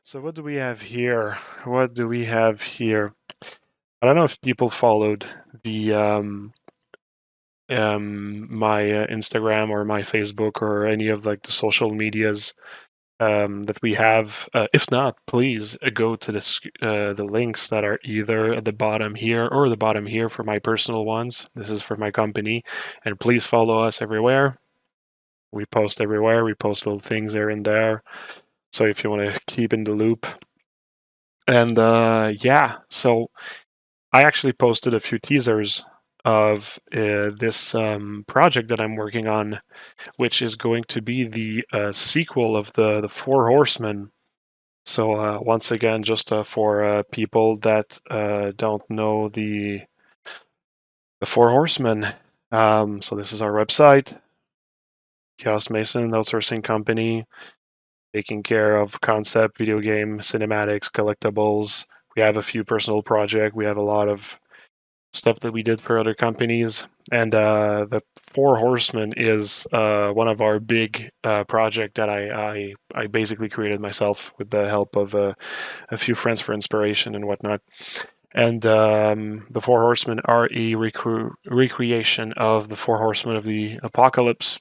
So what do we have here? What do we have here? I don't know if people followed the my Instagram or my Facebook or any of like the social medias that we have. If not, please go to the links that are either at the bottom here or the bottom here for my personal ones. This is for my company, and please follow us everywhere. We post everywhere. We post little things here and there. So if you want to keep in the loop. And yeah, so I actually posted a few teasers of this project that I'm working on, which is going to be the sequel of the Four Horsemen. So once again, just for people that don't know the Four Horsemen, so this is our website, Chaos Mason Outsourcing Company, taking care of concept, video game, cinematics, collectibles. We have a few personal projects. We have a lot of stuff that we did for other companies. And the Four Horsemen is one of our big project that I basically created myself with the help of a few friends for inspiration and whatnot. And the Four Horsemen are a recreation of the Four Horsemen of the Apocalypse.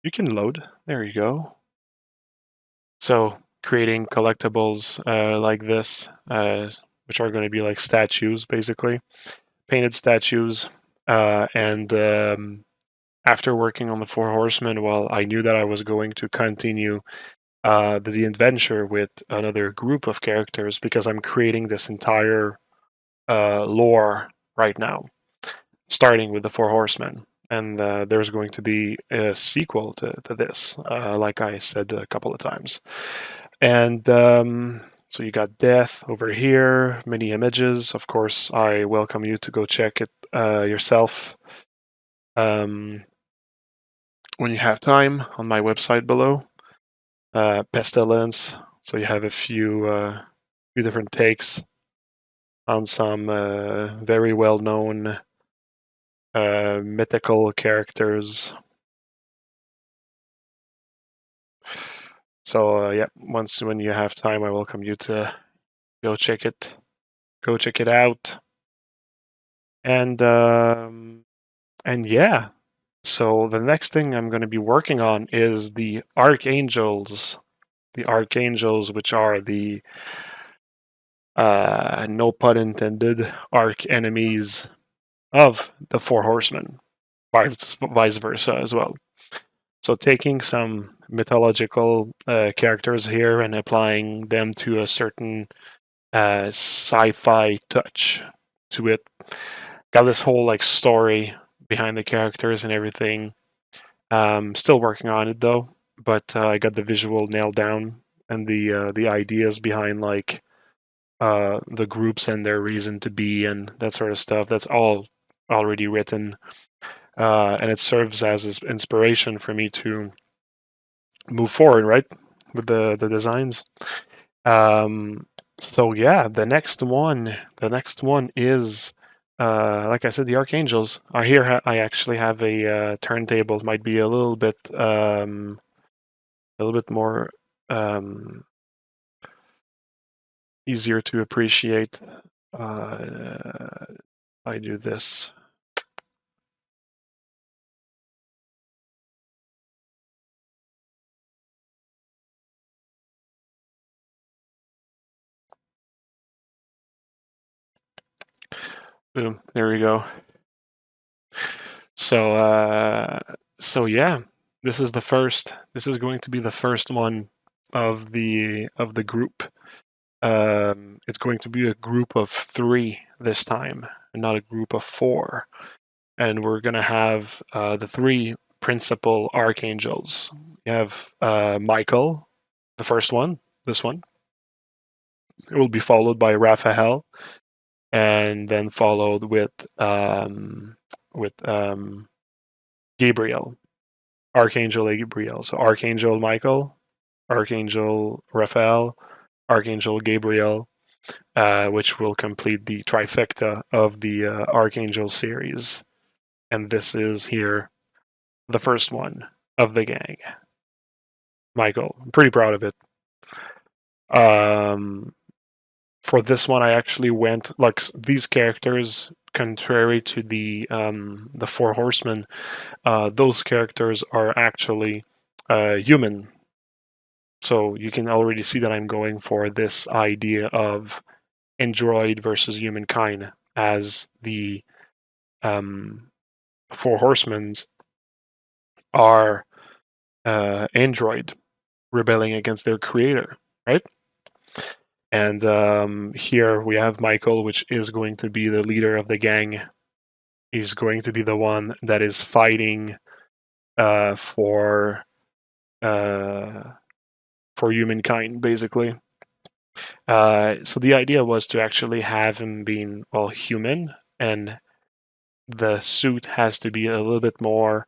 You can load. There you go. So creating collectibles like this, which are going to be like statues, basically, painted statues. And after working on the Four Horsemen, well, I knew that I was going to continue the adventure with another group of characters because I'm creating this entire lore right now, starting with the Four Horsemen. And there's going to be a sequel to this, like I said a couple of times. And so you got death over here, many images. Of course, I welcome you to go check it yourself when you have time on my website below. Pestilence. So you have a few different takes on some very well-known mythical characters. So yeah, when you have time, I welcome you to go check it out. And yeah, so the next thing I'm going to be working on is the Archangels. The Archangels, which are the no pun intended, arch enemies of the Four Horsemen, vice versa as well. So taking some mythological characters here and applying them to a certain sci-fi touch to it. Got this whole like story behind the characters and everything. Still working on it though, but I got the visual nailed down and the ideas behind like the groups and their reason to be and that sort of stuff. That's all already written, and it serves as inspiration for me to move forward, right, with the designs. So yeah, the next one is like I said, the Archangels. I actually have a turntable. It might be a little bit more easier to appreciate. I do this. Boom, there we go. So yeah, this is going to be the first one of the group. It's going to be a group of 3 this time, and not a group of 4. And we're gonna have the 3 principal archangels. You have Michael, the first one, this one. It will be followed by Raphael, and then followed with Gabriel, Archangel Gabriel. So Archangel Michael, Archangel Raphael, Archangel Gabriel, which will complete the trifecta of the Archangel series. And this is here the first one. of the gang. Michael, I'm pretty proud of it. For this one, I actually went like these characters, contrary to the Four Horsemen. Those characters are actually human. So you can already see that I'm going for this idea of android versus humankind, as the Four Horsemen are android rebelling against their creator, right? And here we have Michael, which is going to be the leader of the gang. He's going to be the one that is fighting for humankind, basically. So the idea was to actually have him being, well, human, and the suit has to be a little bit more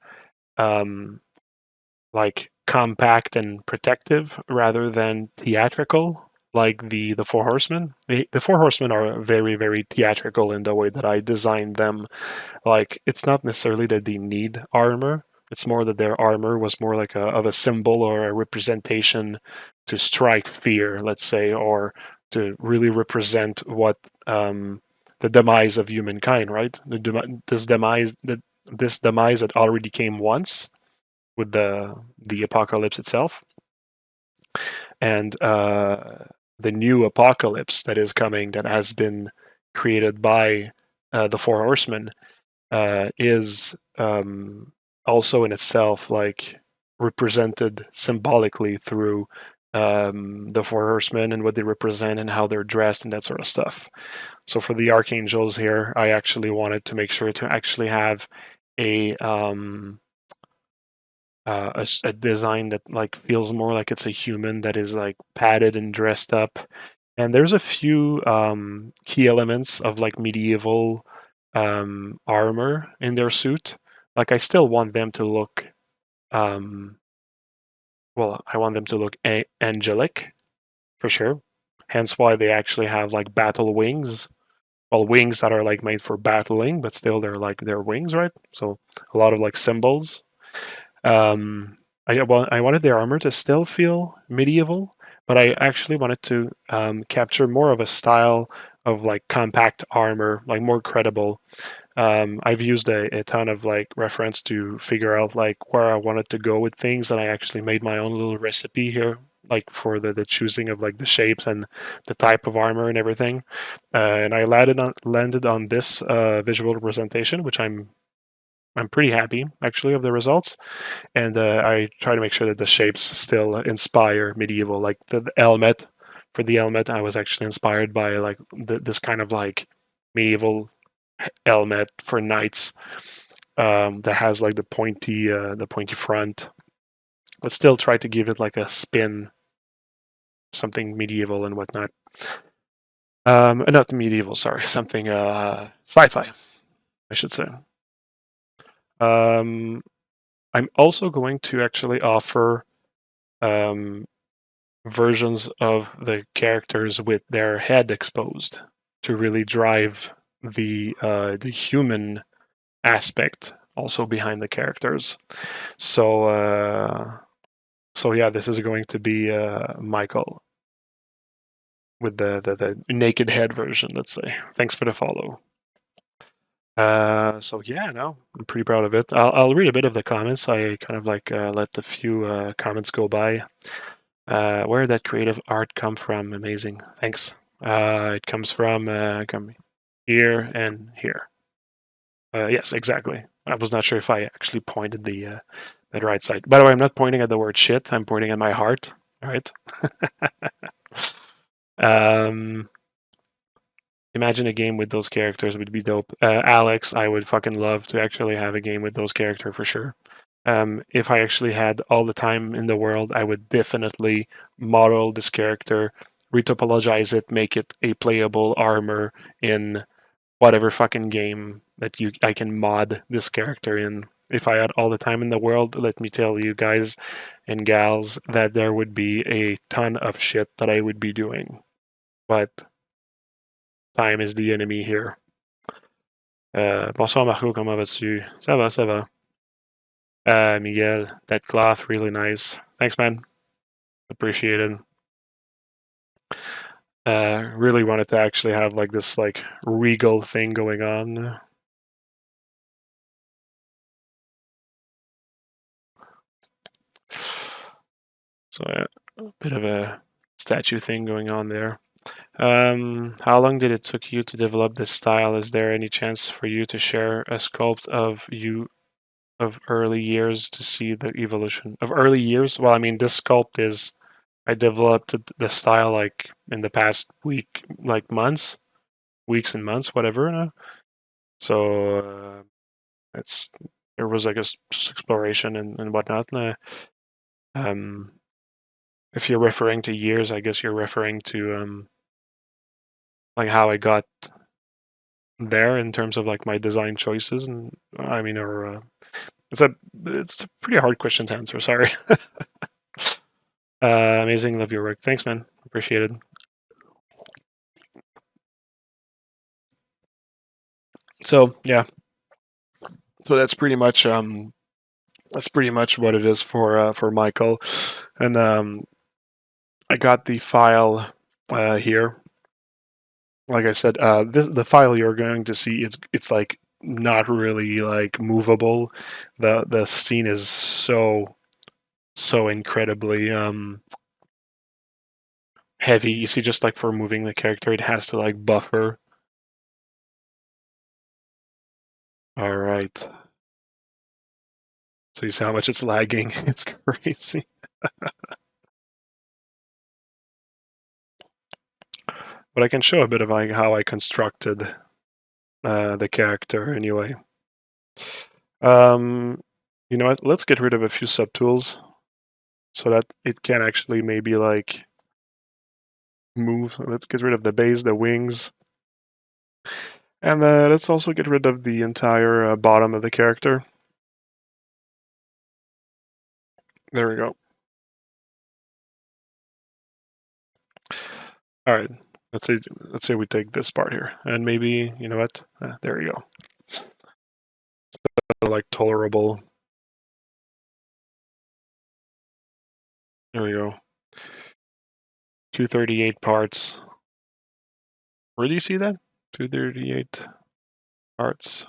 like compact and protective rather than theatrical, like the Four Horsemen. The Four Horsemen are very, very theatrical in the way that I designed them. Like, it's not necessarily that they need armor. It's more that their armor was more like of a symbol or a representation to strike fear, let's say, or to really represent what the demise of humankind, right? This demise that already came once with the apocalypse itself, and the new apocalypse that is coming, that has been created by the Four Horsemen, is also in itself like represented symbolically through the Four Horsemen and what they represent and how they're dressed and that sort of stuff. So for the Archangels here, I actually wanted to make sure to actually have a a design that like feels more like it's a human that is like padded and dressed up. And there's a few key elements of like medieval armor in their suit. Like, I still want them to look well, I want them to look angelic for sure. Hence why they actually have like battle wings. Well, wings that are like made for battling, but still they're wings, right? So a lot of like symbols. Um, I wanted their armor to still feel medieval, but I actually wanted to capture more of a style of like compact armor, like more credible. I've used a ton of like reference to figure out like where I wanted to go with things, and I actually made my own little recipe here, like for the choosing of like the shapes and the type of armor and everything. And I landed on this visual representation, which I'm pretty happy actually of the results. And I try to make sure that the shapes still inspire medieval. Like the helmet, for the helmet, I was actually inspired by like this kind of like medieval helmet for knights, that has like the pointy front, but still try to give it like a spin, something medieval and whatnot. Not medieval, sorry, something sci-fi, I should say. I'm also going to actually offer versions of the characters with their head exposed to really drive the human aspect also behind the characters. So yeah, this is going to be Michael with the naked head version, let's say. Thanks for the follow. So yeah, no, I'm pretty proud of it. I'll read a bit of the comments. I kind of like let a few comments go by. Where did that creative art come from? Amazing. Thanks. It comes from here and here. Yes, exactly. I was not sure if I actually pointed the right side. By the way, I'm not pointing at the word shit. I'm pointing at my heart. All right. Imagine a game with those characters would be dope. Alex, I would fucking love to actually have a game with those characters for sure. If I actually had all the time in the world, I would definitely model this character, retopologize it, make it a playable armor in whatever fucking game that I can mod this character in. If I had all the time in the world, let me tell you guys and gals that there would be a ton of shit that I would be doing. But time is the enemy here. Bonsoir Marco, comment vas-tu? Ça va, ça va. Miguel, that cloth, really nice. Thanks, man. Appreciate it. Really wanted to actually have like this like regal thing going on. So a bit of a statue thing going on there. How long did it took you to develop this style? Is there any chance for you to share a sculpt of you of early years to see the evolution of early years? Well, I mean, this sculpt is I developed the style like in the past week, like months, weeks and months, whatever. So it's there was like a just exploration and whatnot. Um, if you're referring to years, I guess you're referring to like how I got there in terms of like my design choices, and I mean, or it's a it's a pretty hard question to answer. Sorry. Amazing, love your work. Thanks, man. Appreciate it. So yeah, so that's pretty much what it is for Michael, and I got the file here. Like I said, the file you're going to see it's like not really like movable. The scene is so incredibly heavy. You see, just like for moving the character, it has to like buffer. All right. So you see how much it's lagging. It's crazy. But I can show a bit of like how I constructed the character anyway. Um, you know what? Let's get rid of a few subtools so that it can actually maybe like move. Let's get rid of the base, the wings, and let's also get rid of the entire bottom of the character. There we go. All right. Let's say we take this part here, and maybe you know what? There you go. So, like tolerable. There we go. 238 parts. Where do you see that? 238 parts.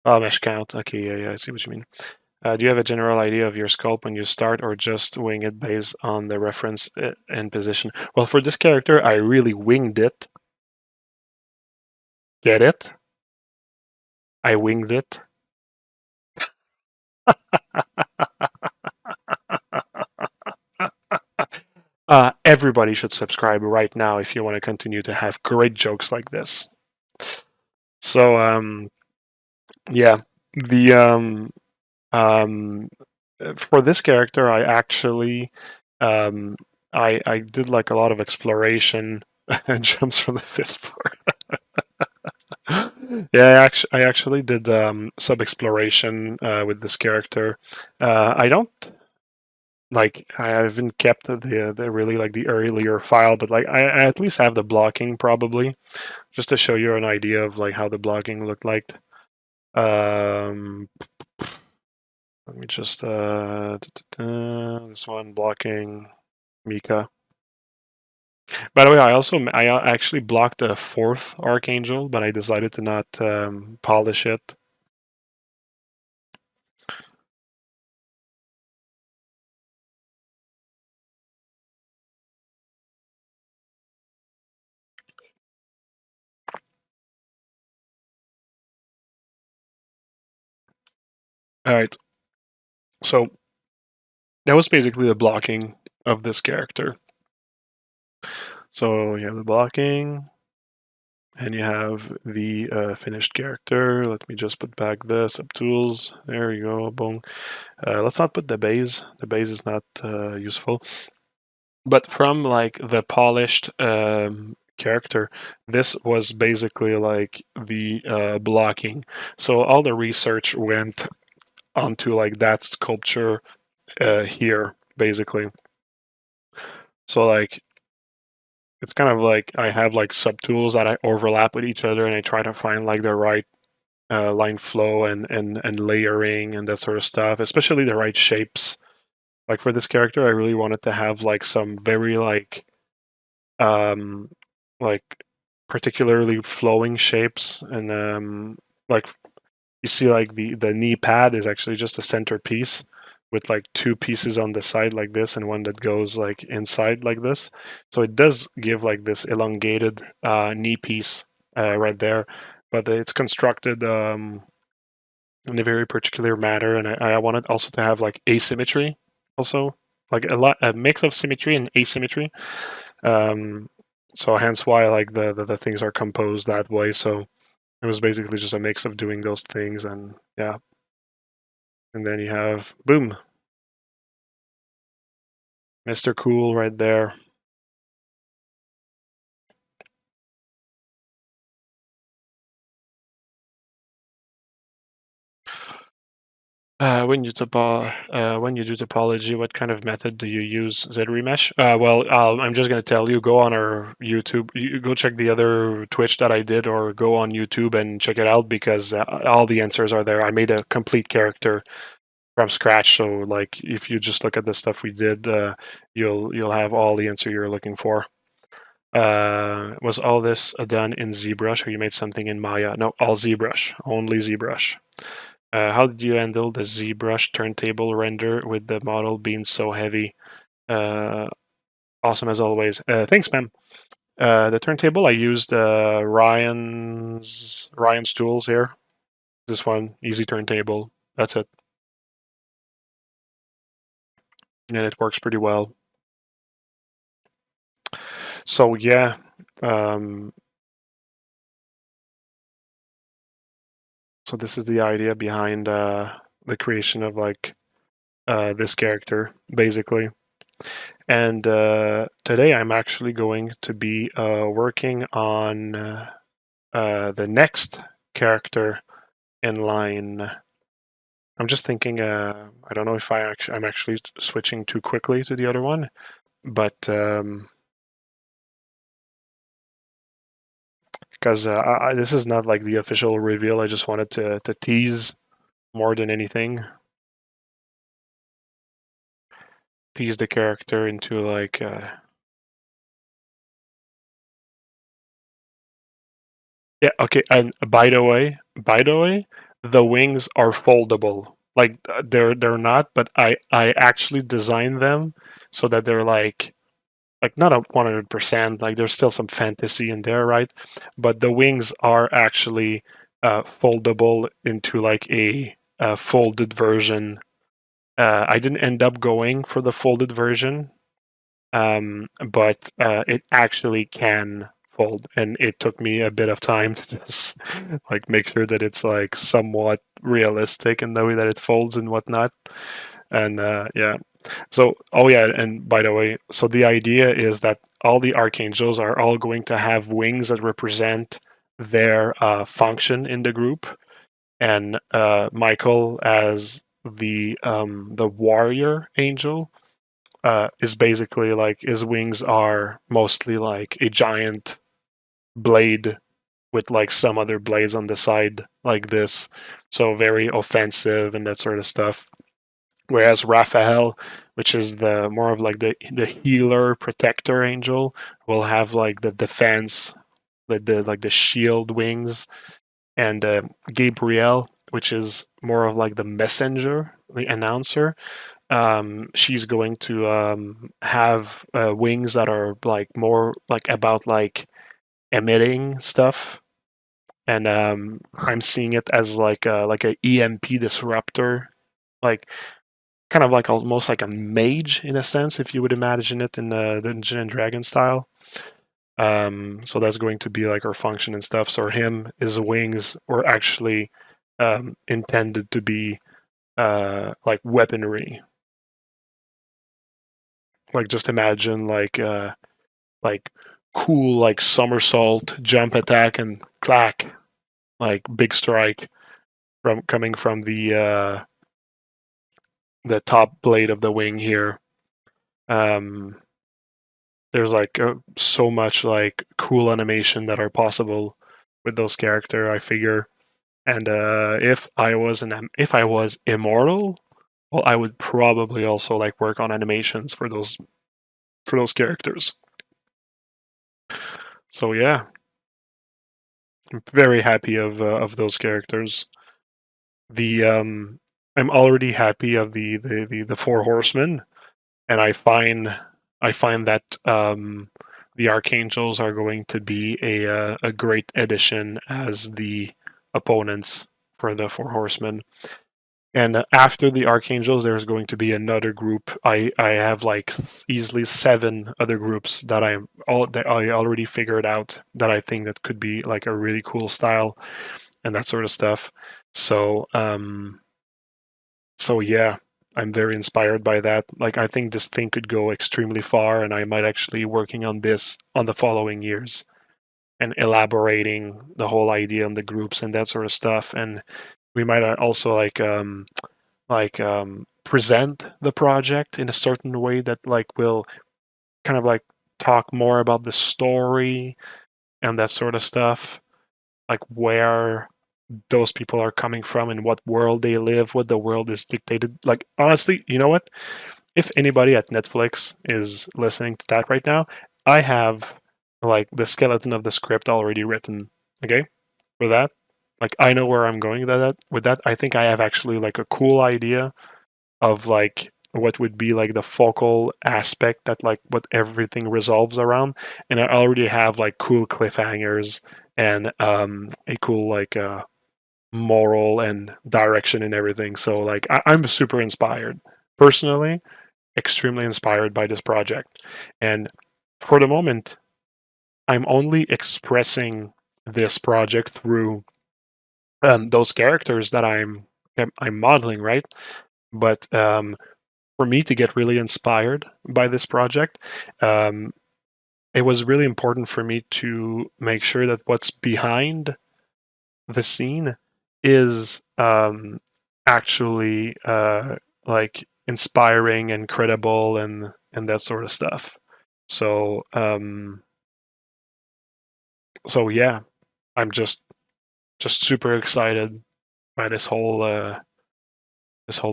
Oh, mesh count. Okay, yeah, I see what you mean. Do you have a general idea of your sculpt when you start, or just wing it based on the reference and position? Well, for this character, I really winged it. Get it? I winged it. Everybody should subscribe right now if you want to continue to have great jokes like this. So, yeah, the for this character, I actually I did like a lot of exploration and jumps from the fifth floor. Yeah, I actually did sub exploration with this character. I don't like I haven't kept the really like the earlier file, but like I at least have the blocking probably just to show you an idea of like how the blocking looked like. Um, Let me just this one blocking Mika. By the way, I actually blocked a fourth Archangel, but I decided to not polish it. All right, so that was basically the blocking of this character. So you have the blocking, and you have the finished character. Let me just put back the subtools. There you go, boom. Let's not put the base. The base is not useful. But from like the polished character, this was basically like the blocking. So all the research went onto like that sculpture here, basically. So like it's kind of like I have like subtools that I overlap with each other, and I try to find like the right line flow and layering and that sort of stuff, especially the right shapes. Like for this character, I really wanted to have like some very um, like particularly flowing shapes, and like you see like the knee pad is actually just a center piece with like two pieces on the side like this and one that goes like inside like this. So it does give like this elongated knee piece right there, but it's constructed in a very particular manner, and I wanted also to have like asymmetry also, like a mix of symmetry and asymmetry. Um, so hence why like the things are composed that way. So it was basically just a mix of doing those things, and yeah. And then you have boom, Mr. Cool right there. When you do topology, what kind of method do you use? ZRemesh? I'm just going to tell you, go on our YouTube, go check the other Twitch that I did, or go on YouTube and check it out, because all the answers are there. I made a complete character from scratch, so like if you just look at the stuff we did, you'll have all the answer you're looking for. Was all this done in ZBrush, or you made something in Maya? No, all ZBrush, only ZBrush. How did you handle the ZBrush turntable render with the model being so heavy? Awesome as always. Thanks, man. The turntable, I used Ryan's tools here. This one, easy turntable. That's it. And it works pretty well. So yeah, so this is the idea behind the creation of like this character, basically. And today I'm actually going to be working on the next character in line. I'm just thinking, I don't know if I'm actually switching too quickly to the other one, but because this is not like the official reveal, I just wanted to tease more than anything. Tease the character into like yeah, okay. And by the way, the wings are foldable. Like they're not, but I actually designed them so that they're like not a 100%. Like there's still some fantasy in there, right? But the wings are actually foldable into like a folded version. I didn't end up going for the folded version, but it actually can fold, and it took me a bit of time to just like make sure that it's like somewhat realistic in the way that it folds and whatnot. And yeah, so oh yeah, and by the way, so the idea is that all the archangels are all going to have wings that represent their function in the group, and Michael as the warrior angel is basically like his wings are mostly like a giant blade with like some other blades on the side like this, so very offensive and that sort of stuff. Whereas Raphael, which is the more of like the healer protector angel, will have like the defense, the like the shield wings, and Gabriel, which is more of like the messenger, the announcer, she's going to have wings that are like more like about like emitting stuff, and I'm seeing it as like a EMP disruptor, like kind of like almost like a mage in a sense, if you would imagine it in the Dungeon and Dragon style. So that's going to be like her function and stuff. So his wings were actually intended to be like weaponry. Like just imagine like cool like somersault, jump attack, and clack, like big strike from coming from the top blade of the wing here. Um, there's like so much like cool animation that are possible with those character, I figure. And if I was immortal, well, I would probably also like work on animations for those characters. So yeah, I'm very happy of those characters. The I'm already happy of the four horsemen, and I find that the Archangels are going to be a great addition as the opponents for the four horsemen. And after the Archangels, there's going to be another group. I have like easily 7 other groups that I already figured out that I think that could be like a really cool style and that sort of stuff. So so yeah, I'm very inspired by that. Like I think this thing could go extremely far, and I might actually working on this on the following years and elaborating the whole idea on the groups and that sort of stuff. And we might also present the project in a certain way that like will kind of like talk more about the story and that sort of stuff, like where those people are coming from and what world they live, what the world is dictated. Like honestly, you know what? If anybody at Netflix is listening to that right now, I have like the skeleton of the script already written. Okay, for that, like I know where I'm going with that. I think I have actually like a cool idea of like what would be like the focal aspect that like what everything resolves around, and I already have like cool cliffhangers and a cool like moral and direction and everything. So like I'm super inspired personally, extremely inspired by this project, and for the moment, I'm only expressing this project through those characters that I'm modeling, right? But for me to get really inspired by this project, um, it was really important for me to make sure that what's behind the scene is actually like inspiring and credible and that sort of stuff. So so yeah, I'm just super excited by this whole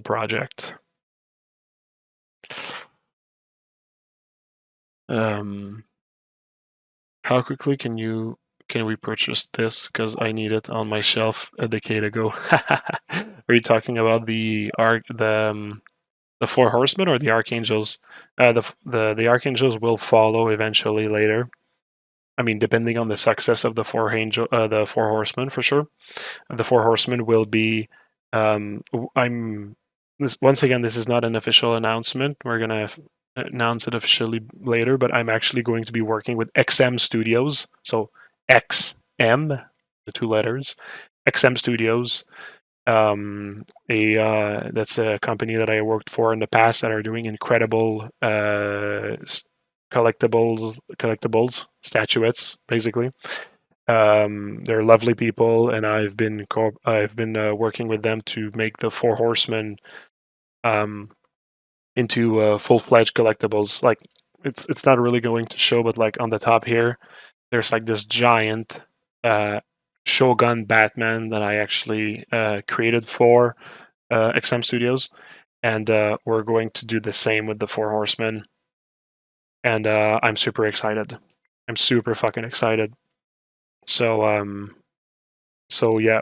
project. Um, how quickly can we purchase this? Because I need it on my shelf a decade ago. Are you talking about the four horsemen or the archangels? The archangels will follow eventually later. I mean, depending on the success of the four horsemen, for sure. The four horsemen will be. I'm this once again. This is not an official announcement. We're gonna announce it officially later, but I'm actually going to be working with XM Studios. So XM, the 2 letters, XM Studios. That's a company that I worked for in the past that are doing incredible collectibles, statuettes, basically. They're lovely people, and I've been working with them to make the Four Horsemen into full-fledged collectibles. Like it's not really going to show, but like on the top here, there's like this giant Shogun Batman that I actually created for XM Studios, and we're going to do the same with the Four Horsemen. And I'm super excited. I'm super fucking excited. So so yeah,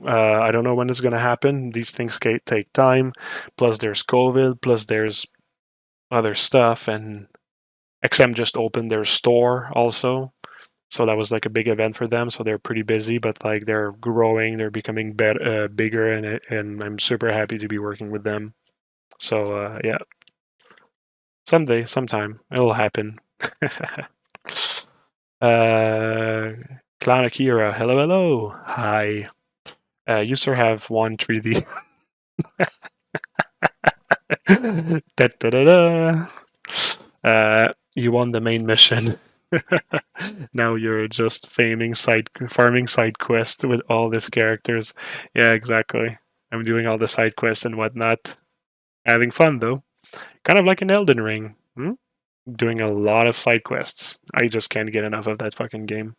I don't know when it's gonna happen. These things take time. Plus there's COVID. Plus there's other stuff, and XM just opened their store also. So that was like a big event for them. So they're pretty busy, but like they're growing, they're becoming bigger, and I'm super happy to be working with them. So yeah, someday, sometime, it'll happen. Clown Akira, hello, hello, hi. You sir have one 3D. Da, da, da, da. You won the main mission. Now you're just farming side quests with all these characters. Yeah, exactly. I'm doing all the side quests and whatnot. Having fun though. Kind of like an Elden Ring. Doing a lot of side quests. I just can't get enough of that fucking game.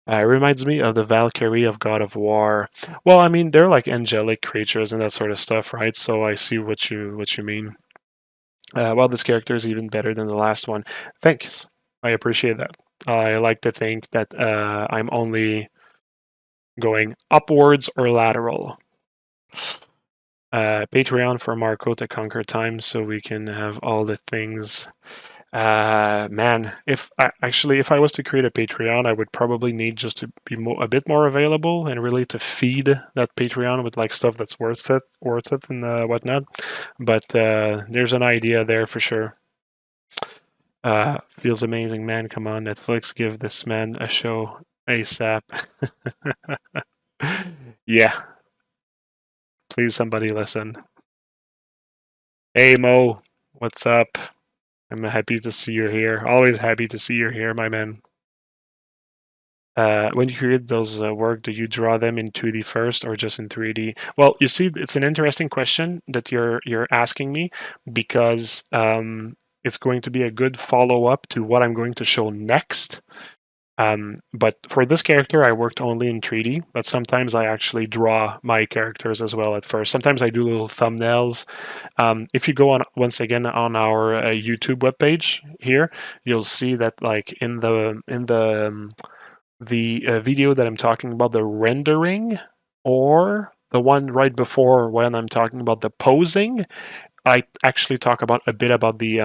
It reminds me of the Valkyrie of God of War. Well, I mean, they're like angelic creatures and that sort of stuff, right? So I see what you mean. Well, this character is even better than the last one. Thanks. I appreciate that. I like to think that I'm only going upwards or lateral. Patreon for Marco to conquer time so we can have all the things. Man, if I was to create a Patreon, I would probably need just to be a bit more available and really to feed that Patreon with like stuff that's worth it, and whatnot. But there's an idea there for sure. Feels amazing, man. Come on, Netflix, give this man a show ASAP. Yeah, please, somebody listen. Hey, Mo, what's up? I'm happy to see you here. Always happy to see you here, my man. When you create those work, do you draw them in 2D first or just in 3D? Well, you see, it's an interesting question that you're asking me because it's going to be a good follow-up to what I'm going to show next. But for this character, I worked only in 3D, but sometimes I actually draw my characters as well at first. Sometimes I do little thumbnails. If you go on once again on our YouTube webpage here, you'll see that like in the video that I'm talking about the rendering, or the one right before when I'm talking about the posing, I actually talk about a bit about the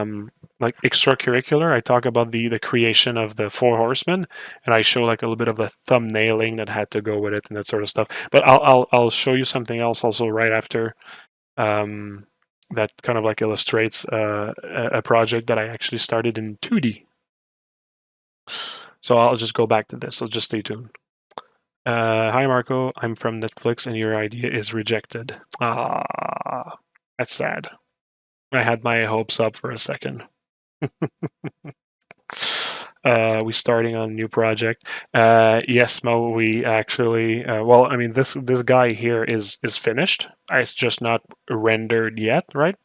like extracurricular. I talk about the creation of the four horsemen, and I show like a little bit of the thumbnailing that had to go with it and that sort of stuff. But I'll show you something else also right after, that kind of like illustrates a project that I actually started in 2D. So I'll just go back to this. So just stay tuned. Hi Marco, I'm from Netflix and your idea is rejected. Ah, that's sad. I had my hopes up for a second. We starting on a new project. Yes, Mo, we actually. Well, I mean, this guy here is finished. It's just not rendered yet, right?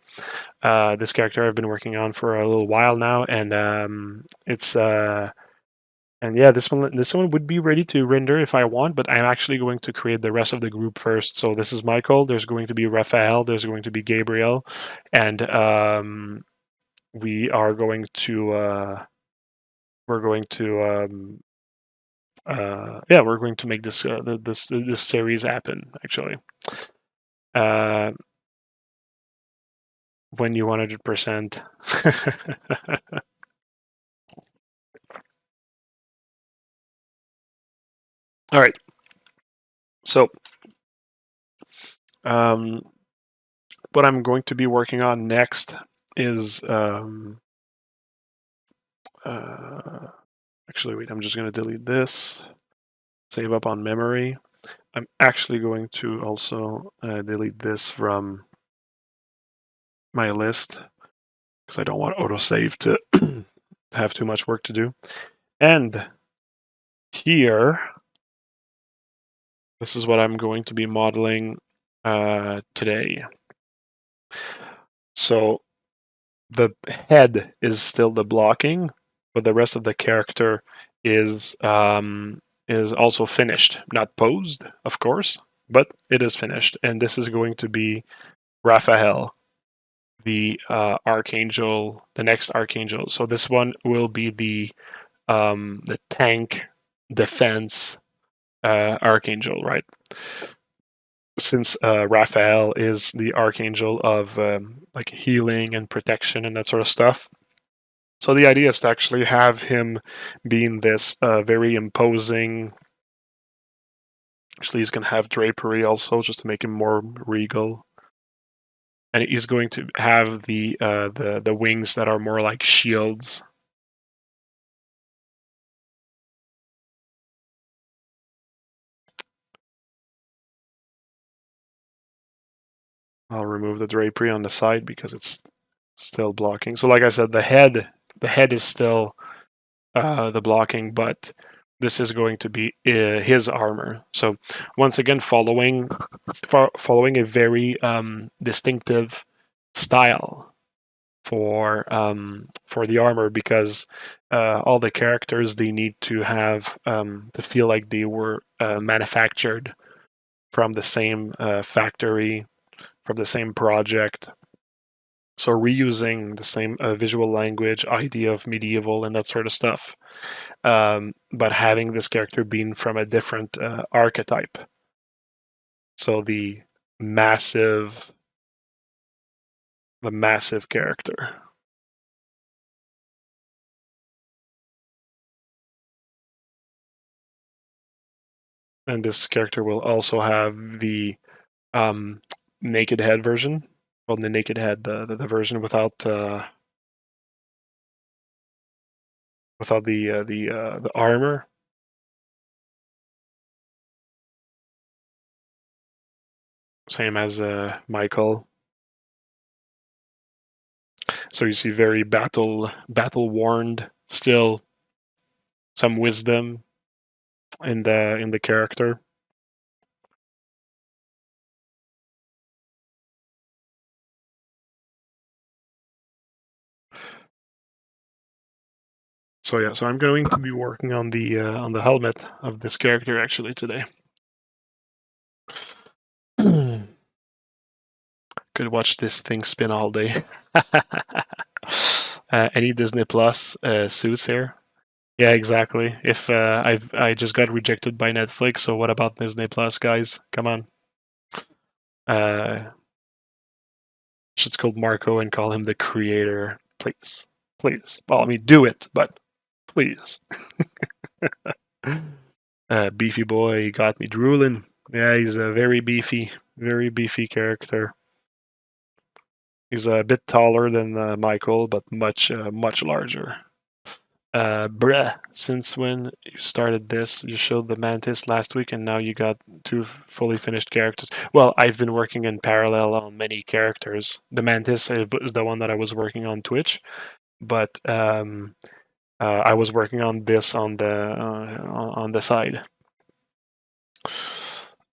This character I've been working on for a little while now, and it's and yeah, this one would be ready to render if I want, but I'm actually going to create the rest of the group first. So this is Michael. There's going to be Raphael. There's going to be Gabriel, and we are going to we're going to yeah, we're going to make this this series happen actually. When you 100%. All right. So what I'm going to be working on next is actually, wait, I'm just going to delete this, save up on memory. I'm actually going to also delete this from my list because I don't want autosave to have too much work to do. And here, this is what I'm going to be modeling today. So the head is still the blocking, but the rest of the character is also finished, not posed, of course, but it is finished. And this is going to be Raphael, the Archangel, the next Archangel. So this one will be the tank defense Archangel, right? Since Raphael is the Archangel of like healing and protection and that sort of stuff. So the idea is to actually have him being this very imposing. Actually, he's going to have drapery also, just to make him more regal. And he's going to have the wings that are more like shields. I'll remove the drapery on the side because it's still blocking. So like I said, the head is still the blocking, but this is going to be his armor. So once again, following a very distinctive style. for the armor, because all the characters, they need to have to feel like they were manufactured from the same factory, from the same project. So reusing the same visual language, idea of medieval and that sort of stuff, but having this character being from a different archetype. So the massive character. And this character will also have the naked head version. Well, the naked head, the version without the armor. Same as Michael. So you see very battle warned, still some wisdom in the character. So yeah, so I'm going to be working on the helmet of this character actually today. Could watch this thing spin all day. Any Disney Plus suits here? Yeah, exactly. If I just got rejected by Netflix, so what about Disney Plus, guys? Come on. Should call Marco and call him the creator, please, please. Well, I mean, do it, but please. Beefy boy, he got me drooling. Yeah, he's a very beefy character. He's a bit taller than Michael, but much larger. Bruh, since when you started this? You showed the Mantis last week, and now you got 2 fully finished characters. Well, I've been working in parallel on many characters. The Mantis is the one that I was working on Twitch, but I was working on this on the side.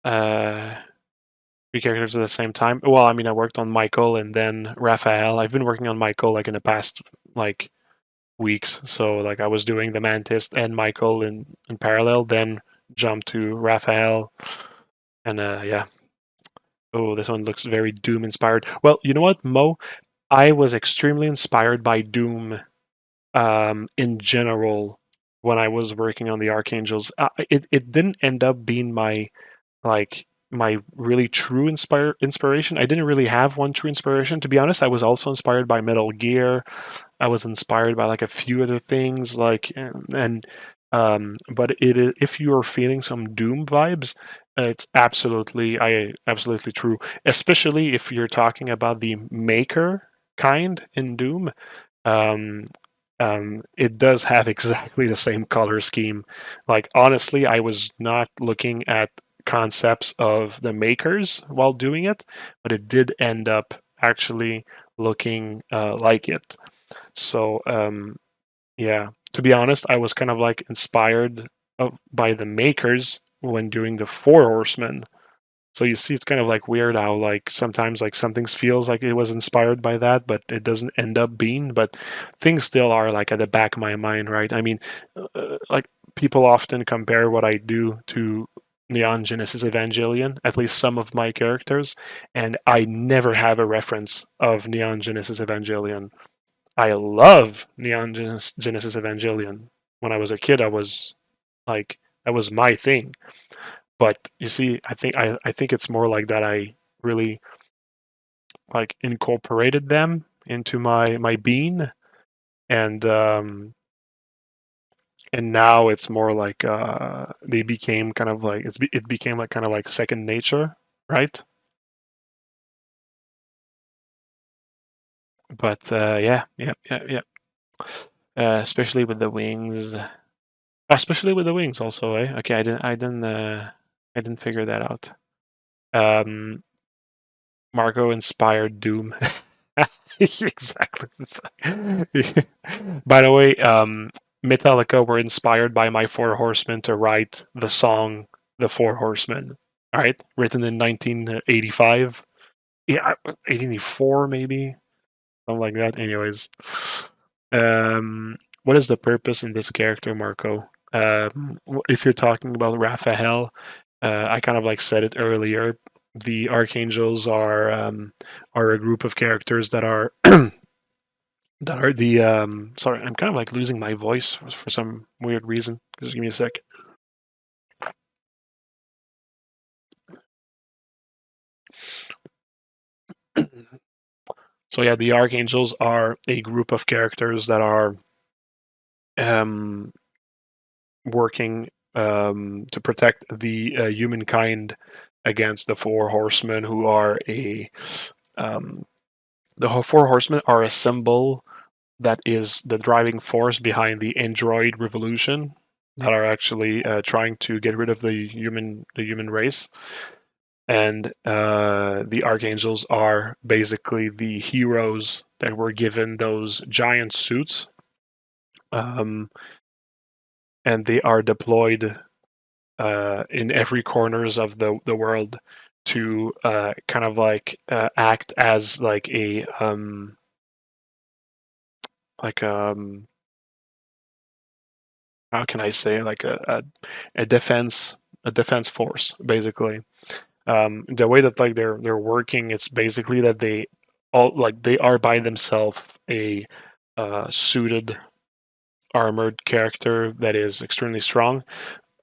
3 characters at the same time. Well, I mean, I worked on Michael and then Raphael. I've been working on Michael like in the past weeks. So like I was doing the Mantis and Michael in parallel, then jumped to Raphael, and yeah. Oh, this one looks very Doom inspired. Well, you know what, Mo? I was extremely inspired by Doom in general when I was working on the Archangels. It didn't end up being my really true inspiration. I didn't really have one true inspiration. To be honest, I was also inspired by Metal Gear. I was inspired by like a few other things, but if you are feeling some Doom vibes, it's absolutely true. Especially if you're talking about the maker kind in Doom. Um, it does have exactly the same color scheme. Like honestly, I was not looking at concepts of the makers while doing it, but it did end up actually looking like it. So yeah, to be honest, I was kind of like inspired by the makers when doing the Four Horsemen. So you see, it's kind of like weird how like sometimes like something feels like it was inspired by that, but it doesn't end up being. But things still are like at the back of my mind, right? I mean, like people often compare what I do to Neon Genesis Evangelion, at least some of my characters, and I never have a reference of Neon Genesis Evangelion. I love Neon Genesis Evangelion. When I was a kid, I was like, that was my thing. But you see, I think it's more like that. I really like incorporated them into my being, and now it's more like they became kind of like it became like kind of like second nature, right? But yeah. Especially with the wings. Especially with the wings, also, eh? Okay, I didn't figure that out. Um, Marco inspired Doom. Exactly. By the way, Metallica were inspired by my Four Horsemen to write the song "The Four Horsemen." All right, written in 1985. Yeah, 84 maybe. something like that. Anyways, what is the purpose in this character, Marco? If you're talking about Raphael, I kind of like said it earlier. The Archangels are a group of characters that are that are the sorry, I'm kind of like losing my voice for some weird reason. Just give me a sec. So yeah, the Archangels are a group of characters that are working to protect the humankind against the four horsemen, who are the four horsemen are a symbol that is the driving force behind the android revolution that are actually trying to get rid of the human race. And the Archangels are basically the heroes that were given those giant suits, and they are deployed in every corners of the world to kind of like act as like how can I say, like a defense force, basically. The way that like they're working, it's basically that they are by themselves a suited armored character that is extremely strong.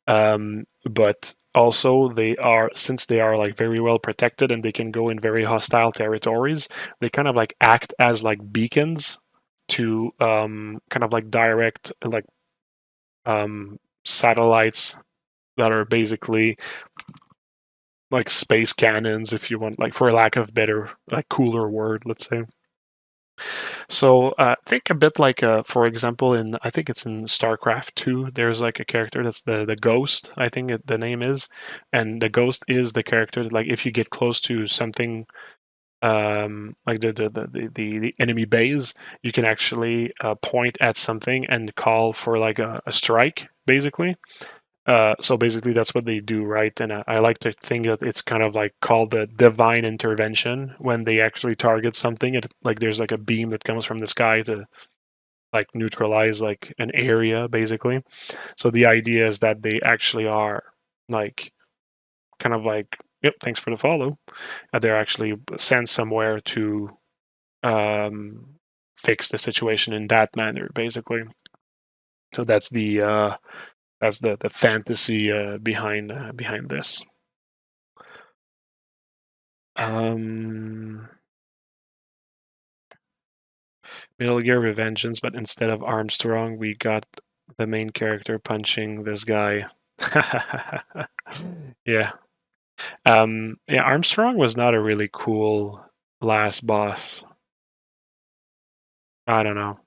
But also they are, since they are like very well protected and they can go in very hostile territories, they kind of like act as like beacons to kind of like direct like satellites that are basically like space cannons, if you want, like, for lack of better, like, cooler word, let's say. So think a bit like, for example, in, I think it's in StarCraft 2, there's like a character that's the Ghost, I think the name is, and the Ghost is the character that, like, if you get close to something like the enemy base, you can actually point at something and call for like a strike, basically. So basically, that's what they do, right? And I like to think that it's kind of like called the divine intervention when they actually target something. Like there's like a beam that comes from the sky to like neutralize like an area, basically. So the idea is that they actually are like kind of like, yep, thanks for the follow. They're actually sent somewhere to um, fix the situation in that manner, basically. So that's the fantasy behind this. Um, Metal Gear Revengeance, but instead of Armstrong, we got the main character punching this guy. Yeah. Yeah, Armstrong was not a really cool last boss. I don't know.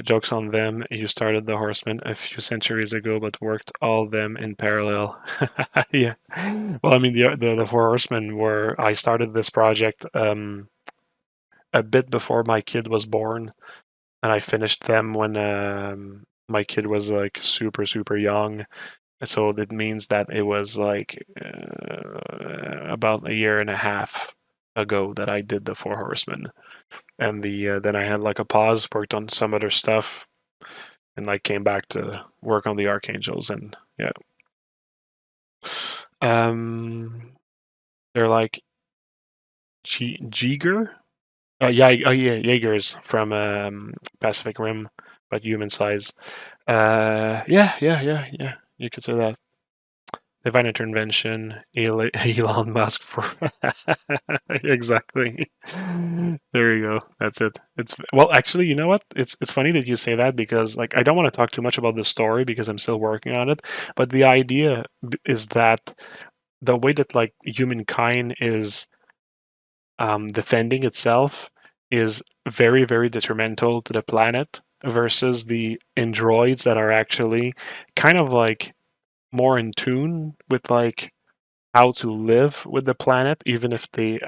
Jokes on them. You started the Horsemen a few centuries ago, but worked all them in parallel. Yeah. Well, I mean, the Four Horsemen were. I started this project a bit before my kid was born, and I finished them when my kid was like super young. So that means that it was like about a year and a half ago that I did the Four Horsemen, and then I had like a pause, worked on some other stuff, and like came back to work on the Archangels, and yeah. They're like Jiger. Yeah, oh yeah, Jaegers from Pacific Rim, but human size. Yeah. You could say that. Divine intervention, Elon Musk for exactly. There you go. That's it. It's, well, actually, you know what? It's funny that you say that, because like I don't want to talk too much about the story because I'm still working on it. But the idea is that the way that like humankind is defending itself is very detrimental to the planet versus the androids that are actually kind of like more in tune with like how to live with the planet, even if they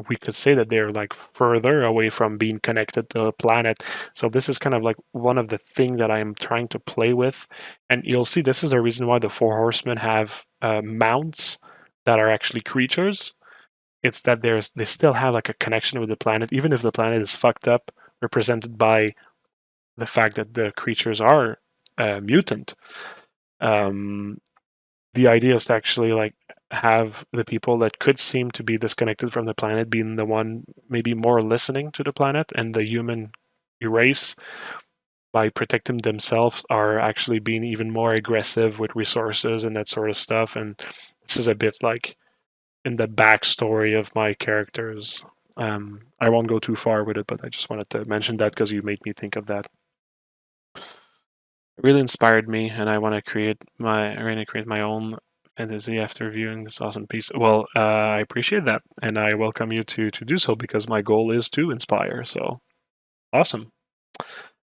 we could say that they're like further away from being connected to the planet. So this is kind of like one of the things that I'm trying to play with, and you'll see this is the reason why the Four Horsemen have mounts that are actually creatures, it's that they still have like a connection with the planet, even if the planet is fucked up, represented by the fact that the creatures are mutant. The idea is to actually like have the people that could seem to be disconnected from the planet being the one maybe more listening to the planet, and the human race, by protecting themselves, are actually being even more aggressive with resources and that sort of stuff. And this is a bit like in the backstory of my characters. I won't go too far with it, but I just wanted to mention that because you made me think of that. It really inspired me, and I want to create my own fantasy after viewing this awesome piece. Well, I appreciate that, and I welcome you to do so, because my goal is to inspire. So awesome.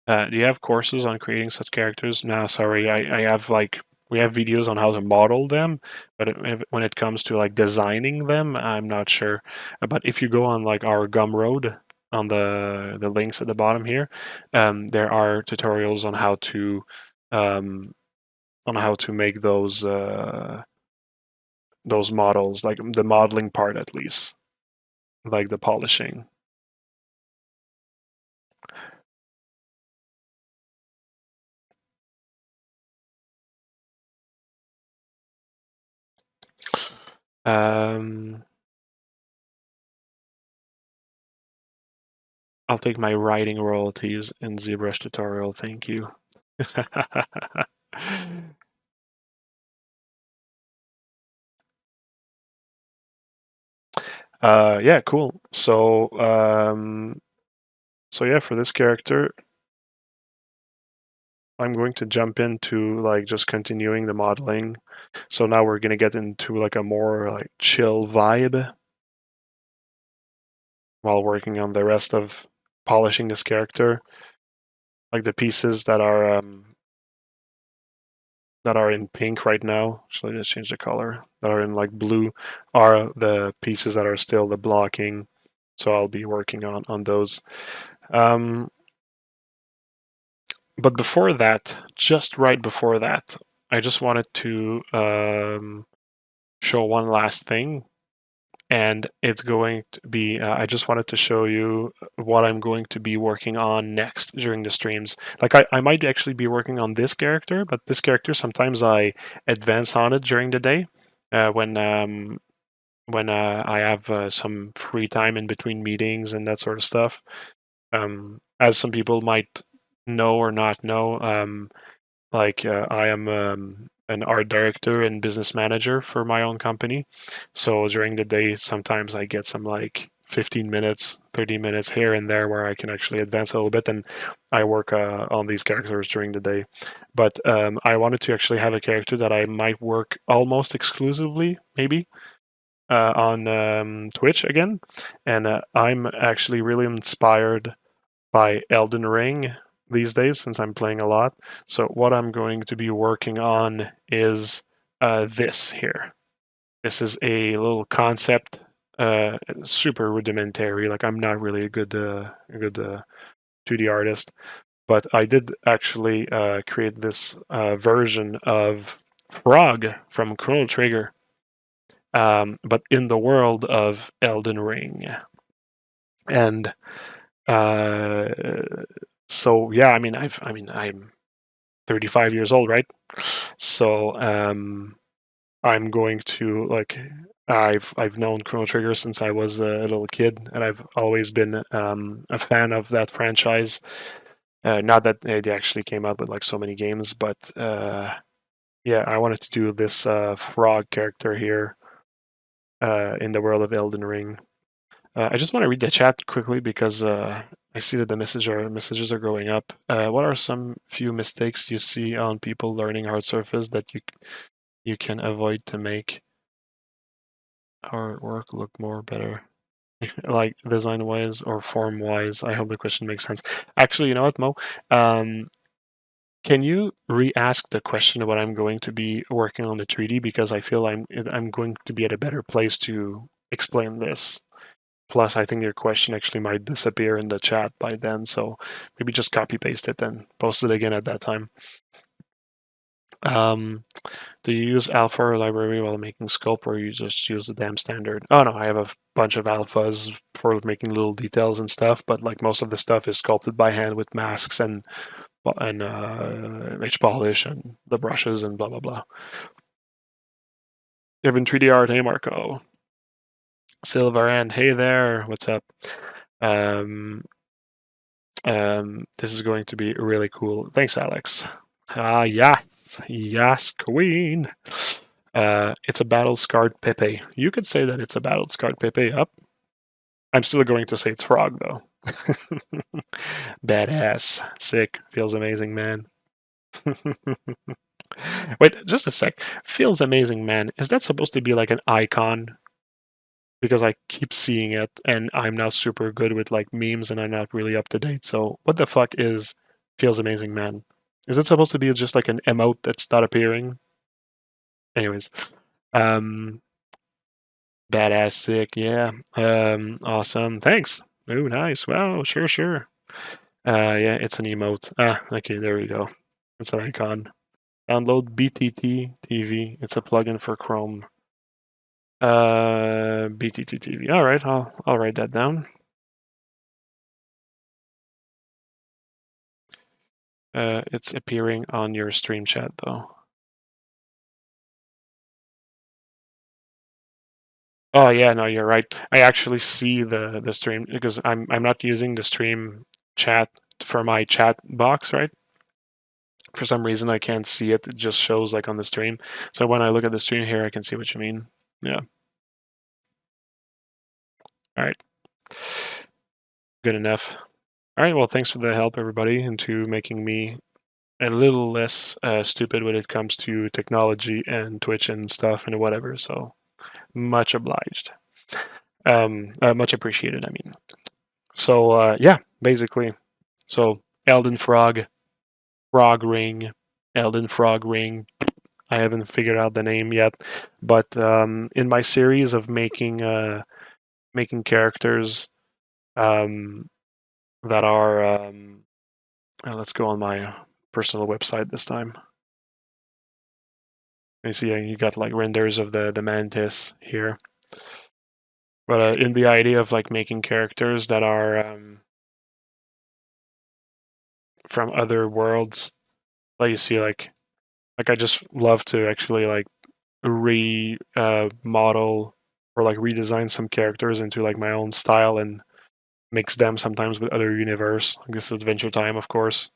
Do you have courses on creating such characters? No, sorry. I have like we have videos on how to model them, but when it comes to like designing them, I'm not sure. But if you go on like our Gumroad, on the links at the bottom here, there are tutorials um, on how to make those models, like the modeling part at least, like the polishing. Um, I'll take my writing royalties in ZBrush tutorial. Thank you. Yeah, cool. So yeah, for this character, I'm going to jump into like just continuing the modeling. So now we're gonna get into like a more like chill vibe while working on the rest of polishing this character. Like the pieces that are in pink right now. Actually, let's change the color. That are in like blue are the pieces that are still the blocking. So I'll be working on those. But before that, just right before that, I just wanted to show one last thing, and it's going to be I just wanted to show you what I'm going to be working on next during the streams. Like I might actually be working on this character, but this character sometimes I advance on it during the day when I have some free time in between meetings and that sort of stuff. As some people might know or not know, I am an art director and business manager for my own company. So during the day, sometimes I get some like 15 minutes, 30 minutes here and there where I can actually advance a little bit, and I work on these characters during the day. But I wanted to actually have a character that I might work almost exclusively, maybe, on Twitch again. And I'm actually really inspired by Elden Ring these days, since I'm playing a lot. So what I'm going to be working on is this here. This is a little concept, super rudimentary. Like I'm not really a good 2D artist, but I did actually create this version of Frog from Chrono Trigger, but in the world of Elden Ring. And uh, so yeah, I'm 35 years old, right? So I'm going to like I've known Chrono Trigger since I was a little kid, and I've always been a fan of that franchise. Not that they actually came out with like so many games, but yeah, I wanted to do this frog character here in the world of Elden Ring. I just want to read the chat quickly because I see that the messages are going up. What are some few mistakes you see on people learning hard surface that you can avoid to make our work look more better, like design wise or form wise? I hope the question makes sense. Actually, you know what, Mo? Can you re-ask the question of what I'm going to be working on the 3D, because I feel I'm going to be at a better place to explain this. Plus, I think your question actually might disappear in the chat by then, so maybe just copy paste it and post it again at that time. Do you use alpha or library while making sculpt, or you just use the damn standard? Oh no, I have a bunch of alphas for making little details and stuff, but like most of the stuff is sculpted by hand with masks and H polish and the brushes and blah blah blah. Even 3D art, hey Marco. Silver and hey there, what's up? This is going to be really cool. Thanks, Alex. Yes, queen. It's a battle scarred Pepe. You could say that it's a battle scarred Pepe. Up. I'm still going to say it's frog though. Badass, sick, feels amazing, man. Wait, just a sec. Feels amazing, man. Is that supposed to be like an icon? Because I keep seeing it, and I'm not super good with like memes, and I'm not really up to date. So what the fuck is feels amazing, man? Is it supposed to be just like an emote that's not appearing? Anyways, badass, sick, yeah, awesome. Thanks. Oh, nice. Wow, sure. Yeah, it's an emote. Okay, there we go. It's an icon. Download BTT TV. It's a plugin for Chrome. BTT TV. All right, I'll write that down. It's appearing on your stream chat though. Oh yeah, no, you're right. I actually see the stream because I'm not using the stream chat for my chat box, right? For some reason I can't see it. It just shows like on the stream. So when I look at the stream here, I can see what you mean. Yeah. All right. Good enough. All right. Well, thanks for the help, everybody, into making me a little less stupid when it comes to technology and Twitch and stuff and whatever. So much obliged. Much appreciated. I mean. So yeah, basically. So Elden Frog, Frog Ring, Elden Frog Ring. I haven't figured out the name yet, but in my series of making characters that are let's go on my personal website this time. You see, you got like renders of the mantis here, but in the idea of like making characters that are from other worlds, like you see, like I just love to actually like model or like redesign some characters into like my own style and mix them sometimes with other universe. I guess Adventure Time, of course.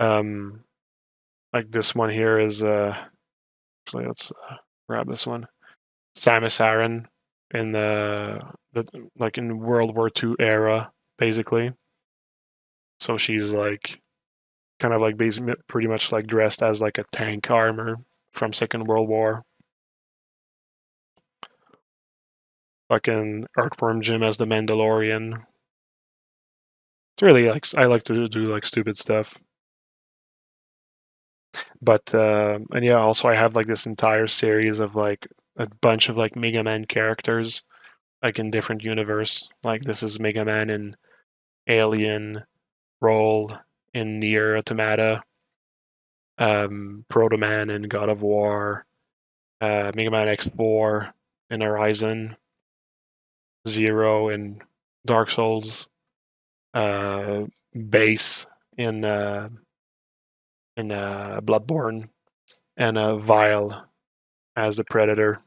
Like this one here is actually let's grab this one. Samus Aran in the like in World War II era, basically. So she's like kind of like basically pretty much like dressed as like a tank armor from Second World War. Fucking Earthworm Jim as the Mandalorian. It's really like I like to do like stupid stuff. But and yeah, also I have like this entire series of like a bunch of like Mega Man characters, like in different universe. Like this is Mega Man in Alien, Roll in Nier Automata, Proto Man in God of War, Mega Man X4 in Horizon, Zero in Dark Souls, Base in Bloodborne, and Vile as the Predator.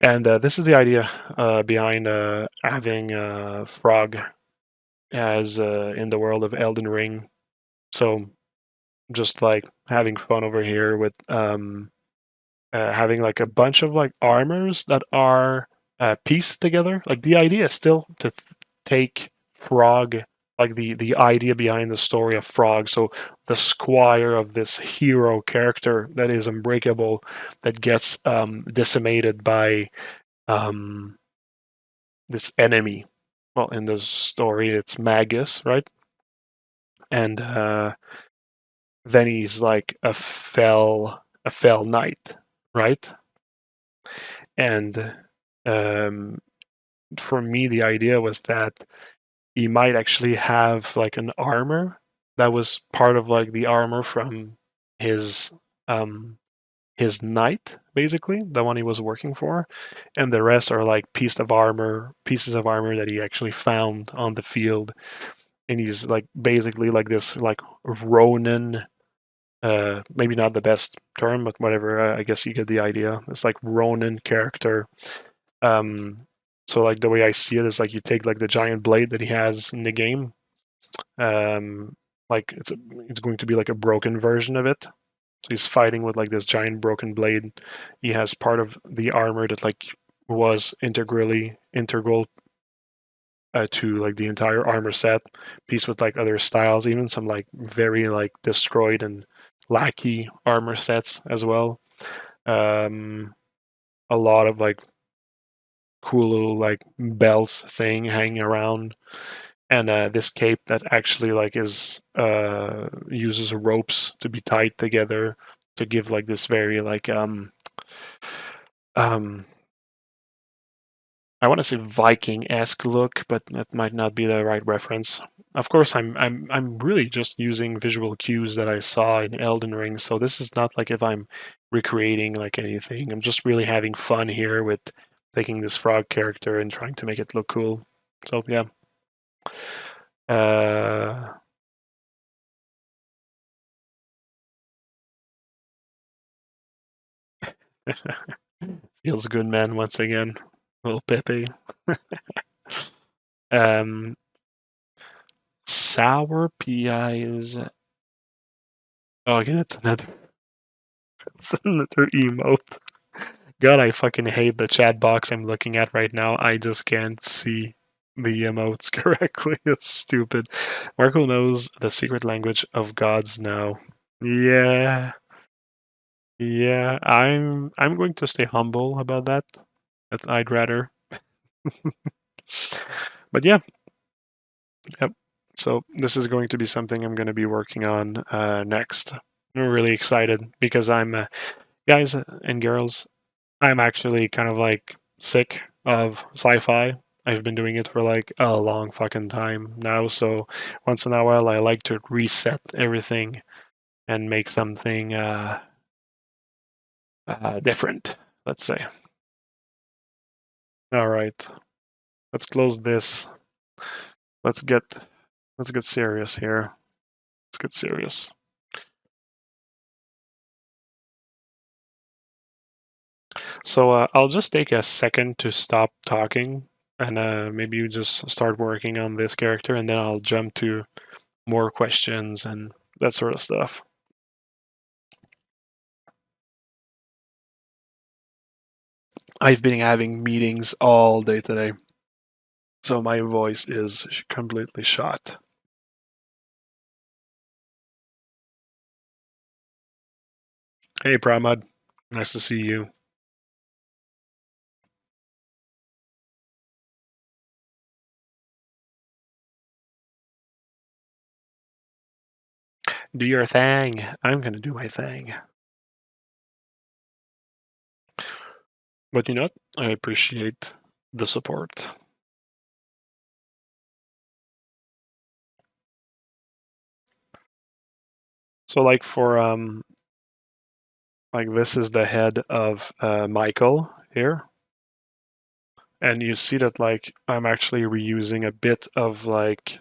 And this is the idea behind having Frog as in the world of Elden Ring. So just like having fun over here with having like a bunch of like armors that are pieced together. Like the idea is still to take Frog, like the idea behind the story of Frog. So the squire of this hero character that is unbreakable, that gets decimated by this enemy. Well, in the story, it's Magus, right? And then he's like a fell knight, right? And for me, the idea was that he might actually have like an armor that was part of like the armor from his his knight, basically, the one he was working for, and the rest are like pieces of armor that he actually found on the field. And he's like basically like this like Ronin, maybe not the best term, but whatever. I guess you get the idea. It's like Ronin character. Um, so like the way I see it is like you take like the giant blade that he has in the game. Like it's going to be like a broken version of it. So he's fighting with like this giant broken blade. He has part of the armor that like was integral to like the entire armor set, piece with like other styles, even some like very like destroyed and lackey armor sets as well. Um, a lot of like cool little like belts thing hanging around, and this cape that actually like is uses ropes to be tied together to give like this very like um I want to say Viking-esque look, but that might not be the right reference. Of course, I'm really just using visual cues that I saw in Elden Ring, so this is not like if I'm recreating like anything. I'm just really having fun here with taking this frog character and trying to make it look cool. So yeah. Uh, feels good, man. Once again, little Pepe. um, sour PIs. Oh, again, it's another emote. God, I fucking hate the chat box I'm looking at right now. I just can't see the emotes correctly. It's stupid. Marco knows the secret language of gods now. Yeah, yeah. I'm going to stay humble about that. I'd rather. But yeah, yep. So this is going to be something I'm going to be working on next. I'm really excited because guys and girls, I'm actually kind of like sick of sci-fi. I've been doing it for like a long fucking time now, so once in a while I like to reset everything and make something different, let's say. All right, let's close this. Let's get let's get serious here. Let's get serious. So I'll just take a second to stop talking and maybe you just start working on this character, and then I'll jump to more questions and that sort of stuff. I've been having meetings all day today, so my voice is completely shot. Hey, Pramad. Nice to see you. Do your thing. I'm going to do my thing. But you know what? I appreciate the support. So, like, for, like, this is the head of Michael here. And you see that, like, I'm actually reusing a bit of, like,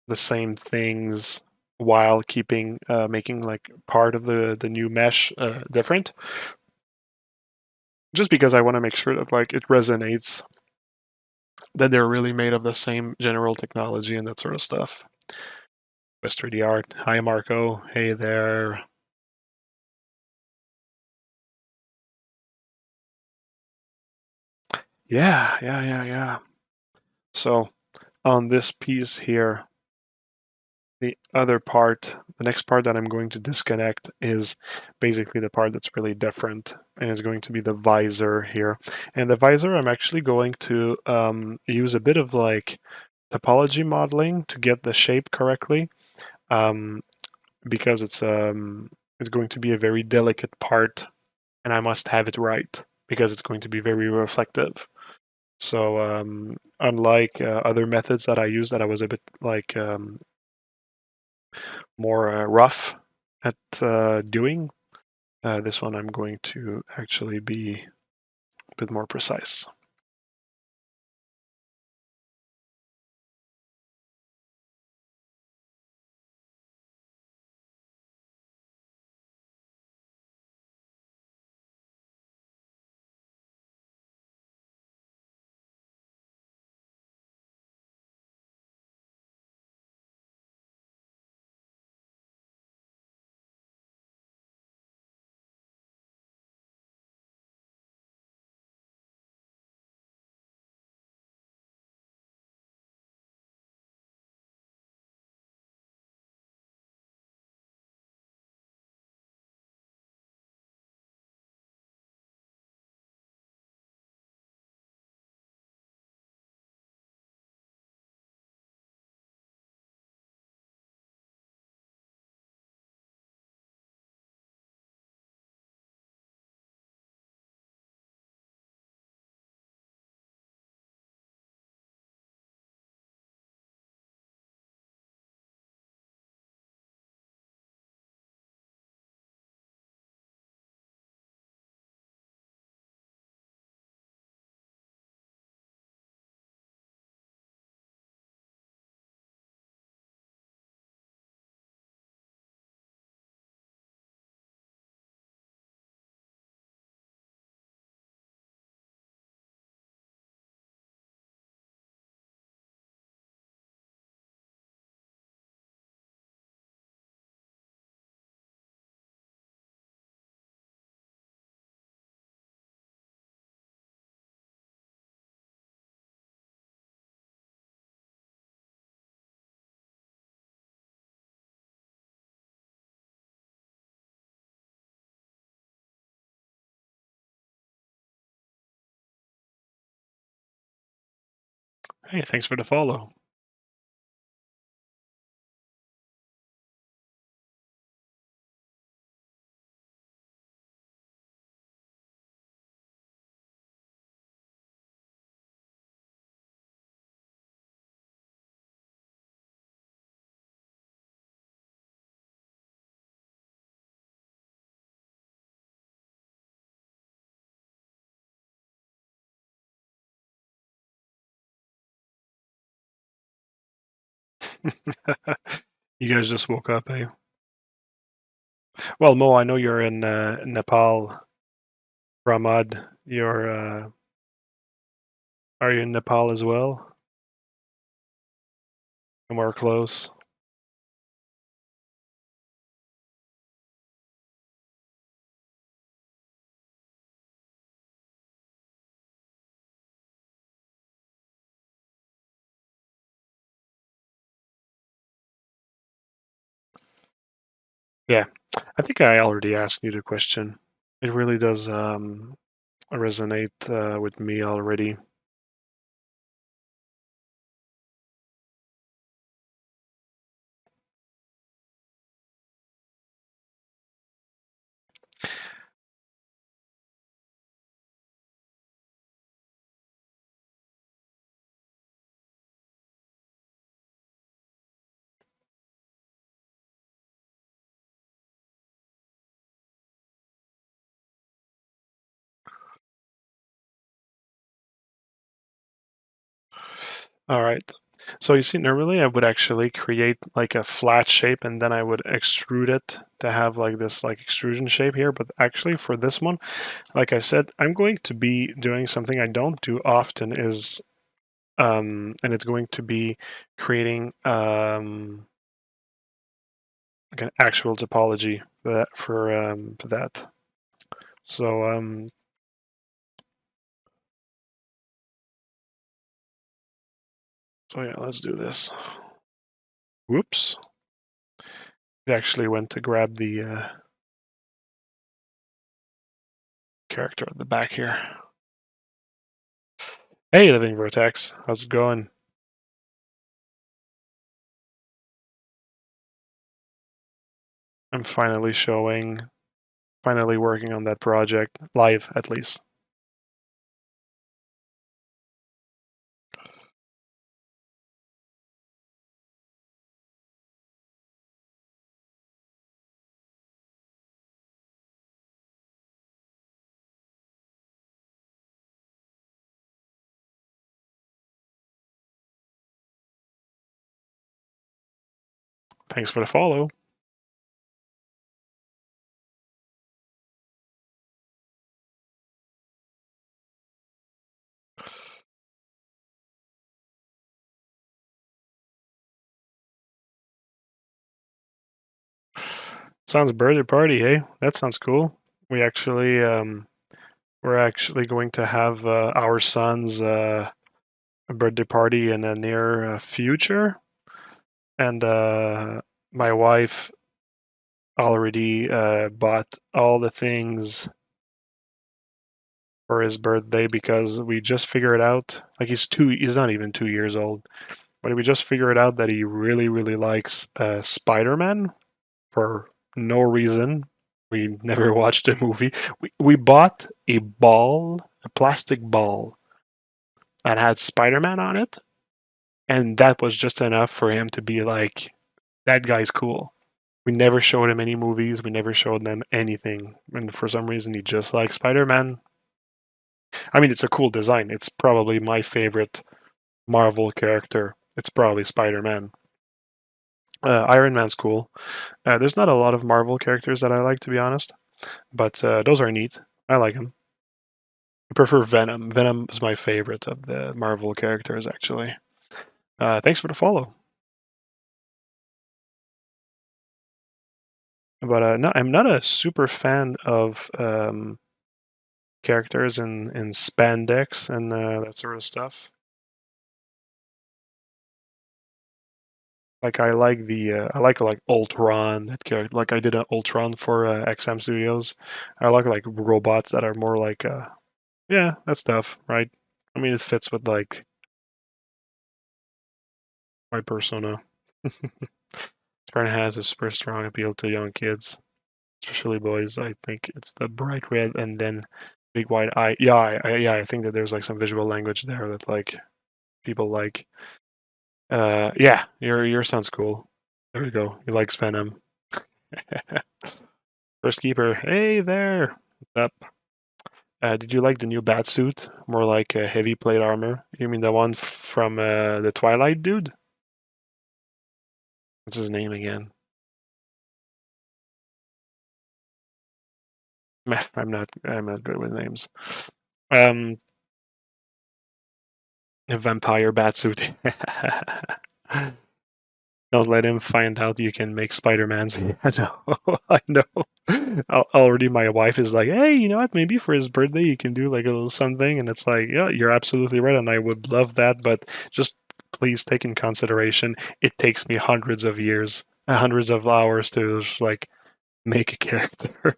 the same things while keeping making like part of the new mesh different, just because I want to make sure that like it resonates, that they're really made of the same general technology and that sort of stuff. West 3D art. Hi Marco. Hey there. Yeah. So on this piece here, the other part, the next part that I'm going to disconnect is basically the part that's really different, and it's going to be the visor here. And the visor, I'm actually going to use a bit of like topology modeling to get the shape correctly, because it's going to be a very delicate part, and I must have it right because it's going to be very reflective. So unlike other methods that I used that I was a bit like more rough at doing. This one I'm going to actually be a bit more precise. Hey, thanks for the follow. You guys just woke up, eh? Well, Mo, I know you're in Nepal. Ramad, are you in Nepal as well? Somewhere close. Yeah, I think I already asked you the question. It really does resonate with me already. All right. So you see, normally I would actually create like a flat shape and then I would extrude it to have like this like extrusion shape here. But actually for this one, like I said, I'm going to be doing something I don't do often is, and it's going to be creating like an actual topology for that. So so yeah, let's do this. Whoops! It actually went to grab the character at the back here. Hey, Living Vertex, how's it going? I'm finally working on that project live at least. Thanks for the follow. Sounds birthday party, hey? That sounds cool. We're actually going to have our son's a birthday party in the near future, and my wife already bought all the things for his birthday because we just figured out, like he's not even 2 years old, but we just figured out that he really, really likes Spider-Man for no reason. We never watched the movie. We bought a ball, a plastic ball that had Spider-Man on it, and that was just enough for him to be like, that guy's cool. We never showed him any movies. We never showed them anything. And for some reason, he just likes Spider-Man. I mean, it's a cool design. It's probably my favorite Marvel character. It's probably Spider-Man. Iron Man's cool. There's not a lot of Marvel characters that I like, to be honest, but those are neat. I like them. I prefer Venom. Venom is my favorite of the Marvel characters, actually. Thanks for the follow. But no, I'm not a super fan of characters in spandex and that sort of stuff. Like I like Ultron, that character. Like I did an Ultron for XM Studios. I like robots that are more like yeah, that stuff, right? I mean, it fits with like my persona. Spider has a super strong appeal to young kids, especially boys. I think it's the bright red and then big wide eye. Yeah, yeah, I think that there's like some visual language there that like people like. Yeah, your sounds cool. There we go. He likes Venom. First keeper. Hey there. What's up? Did you like the new bat suit? More like a heavy plate armor. You mean the one from the Twilight dude? What's his name again? I'm not good with names. Um, a vampire bat suit. Don't let him find out you can make Spider-Mans. I know. I know. Already my wife is like, hey, you know what? Maybe for his birthday you can do like a little something. And it's like, yeah, you're absolutely right. And I would love that. But just please take in consideration, it takes me hundreds of years, hundreds of hours to just, like make a character.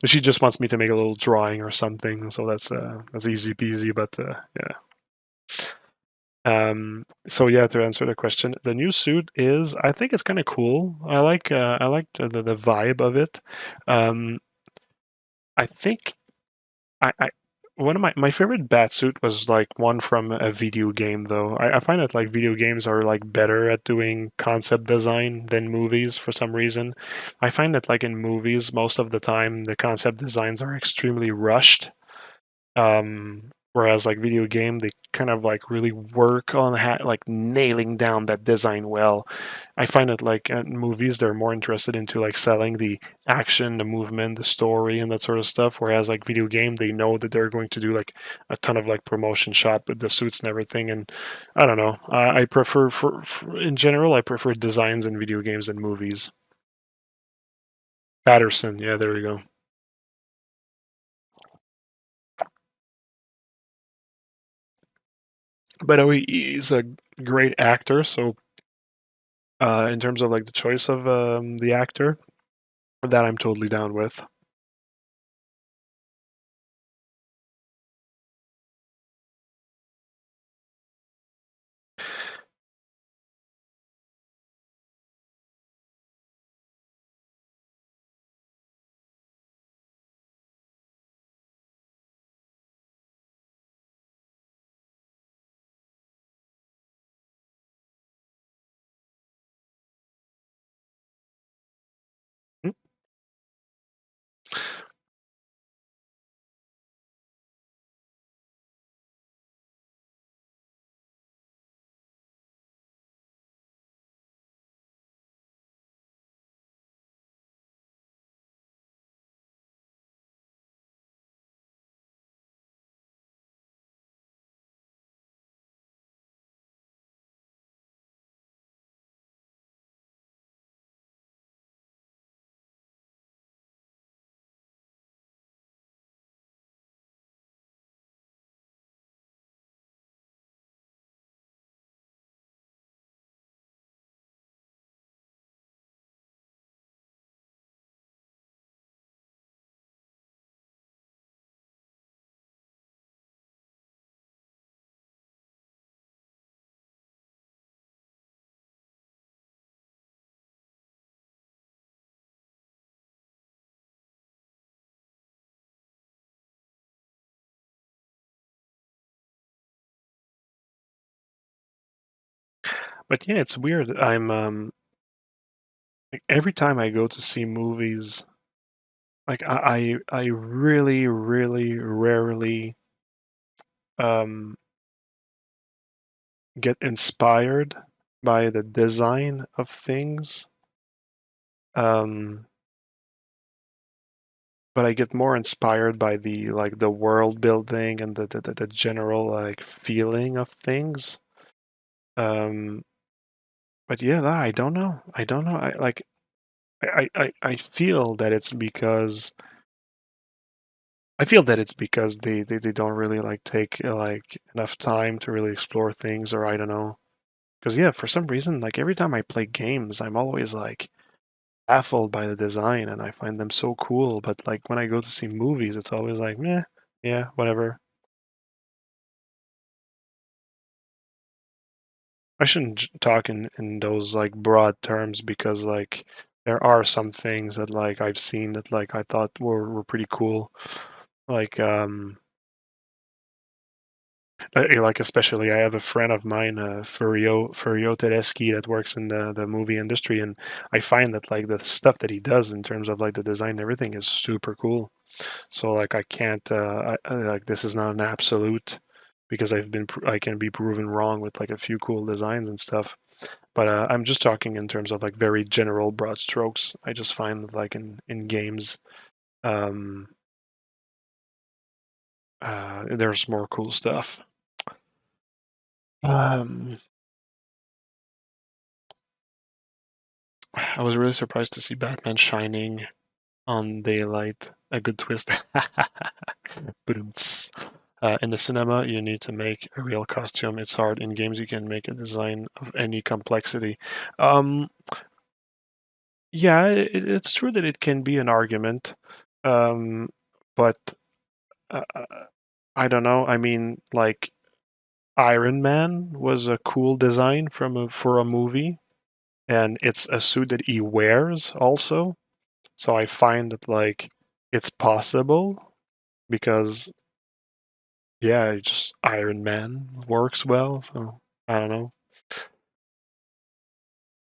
She just wants me to make a little drawing or something. So that's easy peasy. But yeah. So yeah, to answer the question, the new suit is, I think it's kind of cool. I like the vibe of it. Um, I think I one of my favorite bat suit was like one from a video game though. I find that like video games are like better at doing concept design than movies for some reason. I find that like in movies, most of the time the concept designs are extremely rushed. Whereas like video game, they kind of like really work on like nailing down that design well. I find that like in movies, they're more interested into like selling the action, the movement, the story, and that sort of stuff. Whereas like video game, they know that they're going to do like a ton of like promotion shot with the suits and everything. And I don't know. I prefer for in general, I prefer designs in video games and movies. Patterson, yeah, there we go. By the way, he's a great actor, so in terms of like the choice of the actor, that I'm totally down with. But yeah, it's weird. I'm like every time I go to see movies, like I really, really rarely um get inspired by the design of things. Um, but I get more inspired by the world building and the general like feeling of things. Um, but yeah, I don't know. I don't know. I feel that it's because they don't really like take like enough time to really explore things, or I don't know. Because yeah, for some reason, like every time I play games, I'm always like baffled by the design and I find them so cool. But like when I go to see movies, it's always like, meh, yeah, whatever. I shouldn't talk in those like broad terms because like there are some things that like I've seen that like I thought were pretty cool. Like like especially I have a friend of mine, Furio Tedeschi, that works in the movie industry, and I find that like the stuff that he does in terms of like the design and everything is super cool. So like I can't like this is not an absolute because I can be proven wrong with like a few cool designs and stuff. But I'm just talking in terms of like very general broad strokes. I just find that like in games, um, there's more cool stuff. Um, I was really surprised to see Batman shining on daylight. A good twist. In the cinema, you need to make a real costume. It's hard. In games, you can make a design of any complexity. Um, yeah, it's true that it can be an argument, um, but uh, I don't know. I mean, like Iron Man was a cool design for a movie, and it's a suit that he wears also. So I find that like it's possible because yeah, just Iron Man works well. So I don't know.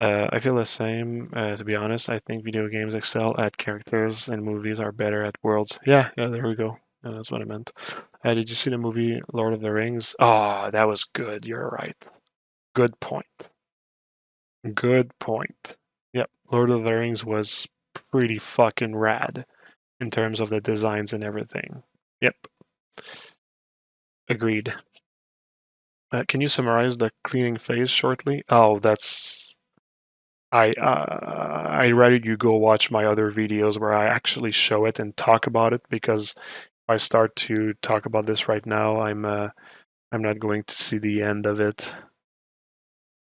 I feel the same. To be honest, I think video games excel at characters, and movies are better at worlds. Yeah, yeah. There we go. That's what I meant. Did you see the movie Lord of the Rings? Oh, that was good. You're right. Good point. Good point. Yep, Lord of the Rings was pretty fucking rad in terms of the designs and everything. Yep, agreed. Can you summarize the cleaning phase shortly? Oh, that's I rather you go watch my other videos where I actually show it and talk about it because if I start to talk about this right now, I'm not going to see the end of it.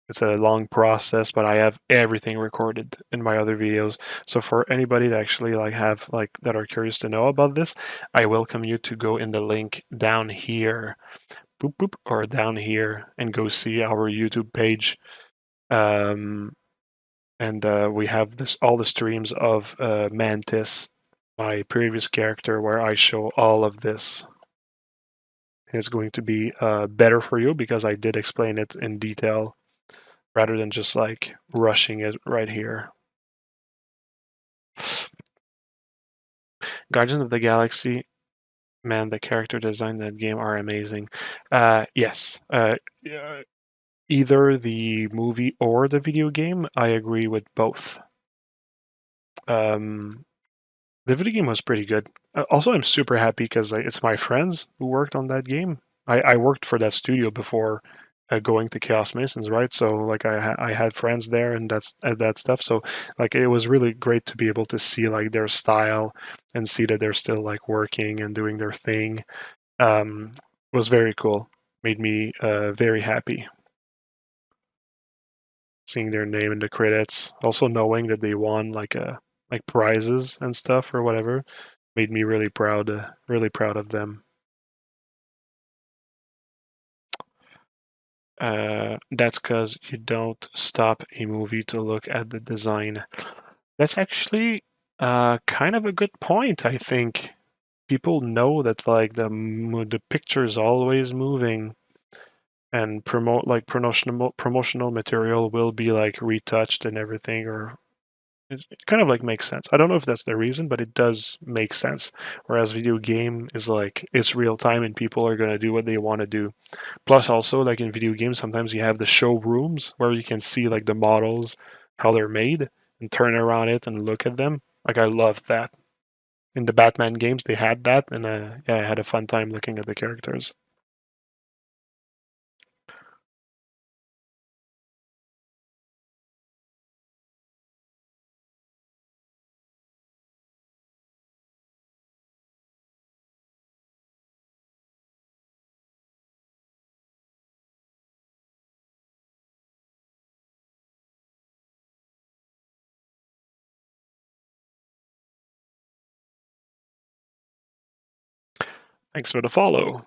It's a long process, but I have everything recorded in my other videos. So for anybody that actually like have like that are curious to know about this, I welcome you to go in the link down here, boop boop, or down here, and go see our YouTube page. Um, and we have this all the streams of Mantis, my previous character, where I show all of this. It's going to be better for you because I did explain it in detail rather than just like rushing it right here. Guardians of the Galaxy, man, the character design in that game are amazing. Yes, either the movie or the video game, I agree with both. Um, the video game was pretty good. Also, I'm super happy because like, it's my friends who worked on that game. I worked for that studio before going to Chaos Masons, right? So like I had friends there and that stuff. So like it was really great to be able to see like their style and see that they're still like working and doing their thing. Was very cool. Made me very happy seeing their name in the credits. Also knowing that they won like prizes and stuff or whatever made me really proud of them. That's because you don't stop a movie to look at the design. That's actually kind of a good point. I think people know that like the picture is always moving, and promotional material will be like retouched and everything, or it kind of like makes sense. I don't know if that's the reason, but it does make sense. Whereas video game is like it's real time and people are gonna do what they want to do. Plus, also like in video games, sometimes you have the showrooms where you can see like the models, how they're made, and turn around it and look at them. Like I love that. In the Batman games, they had that, and yeah, I had a fun time looking at the characters. Thanks for the follow.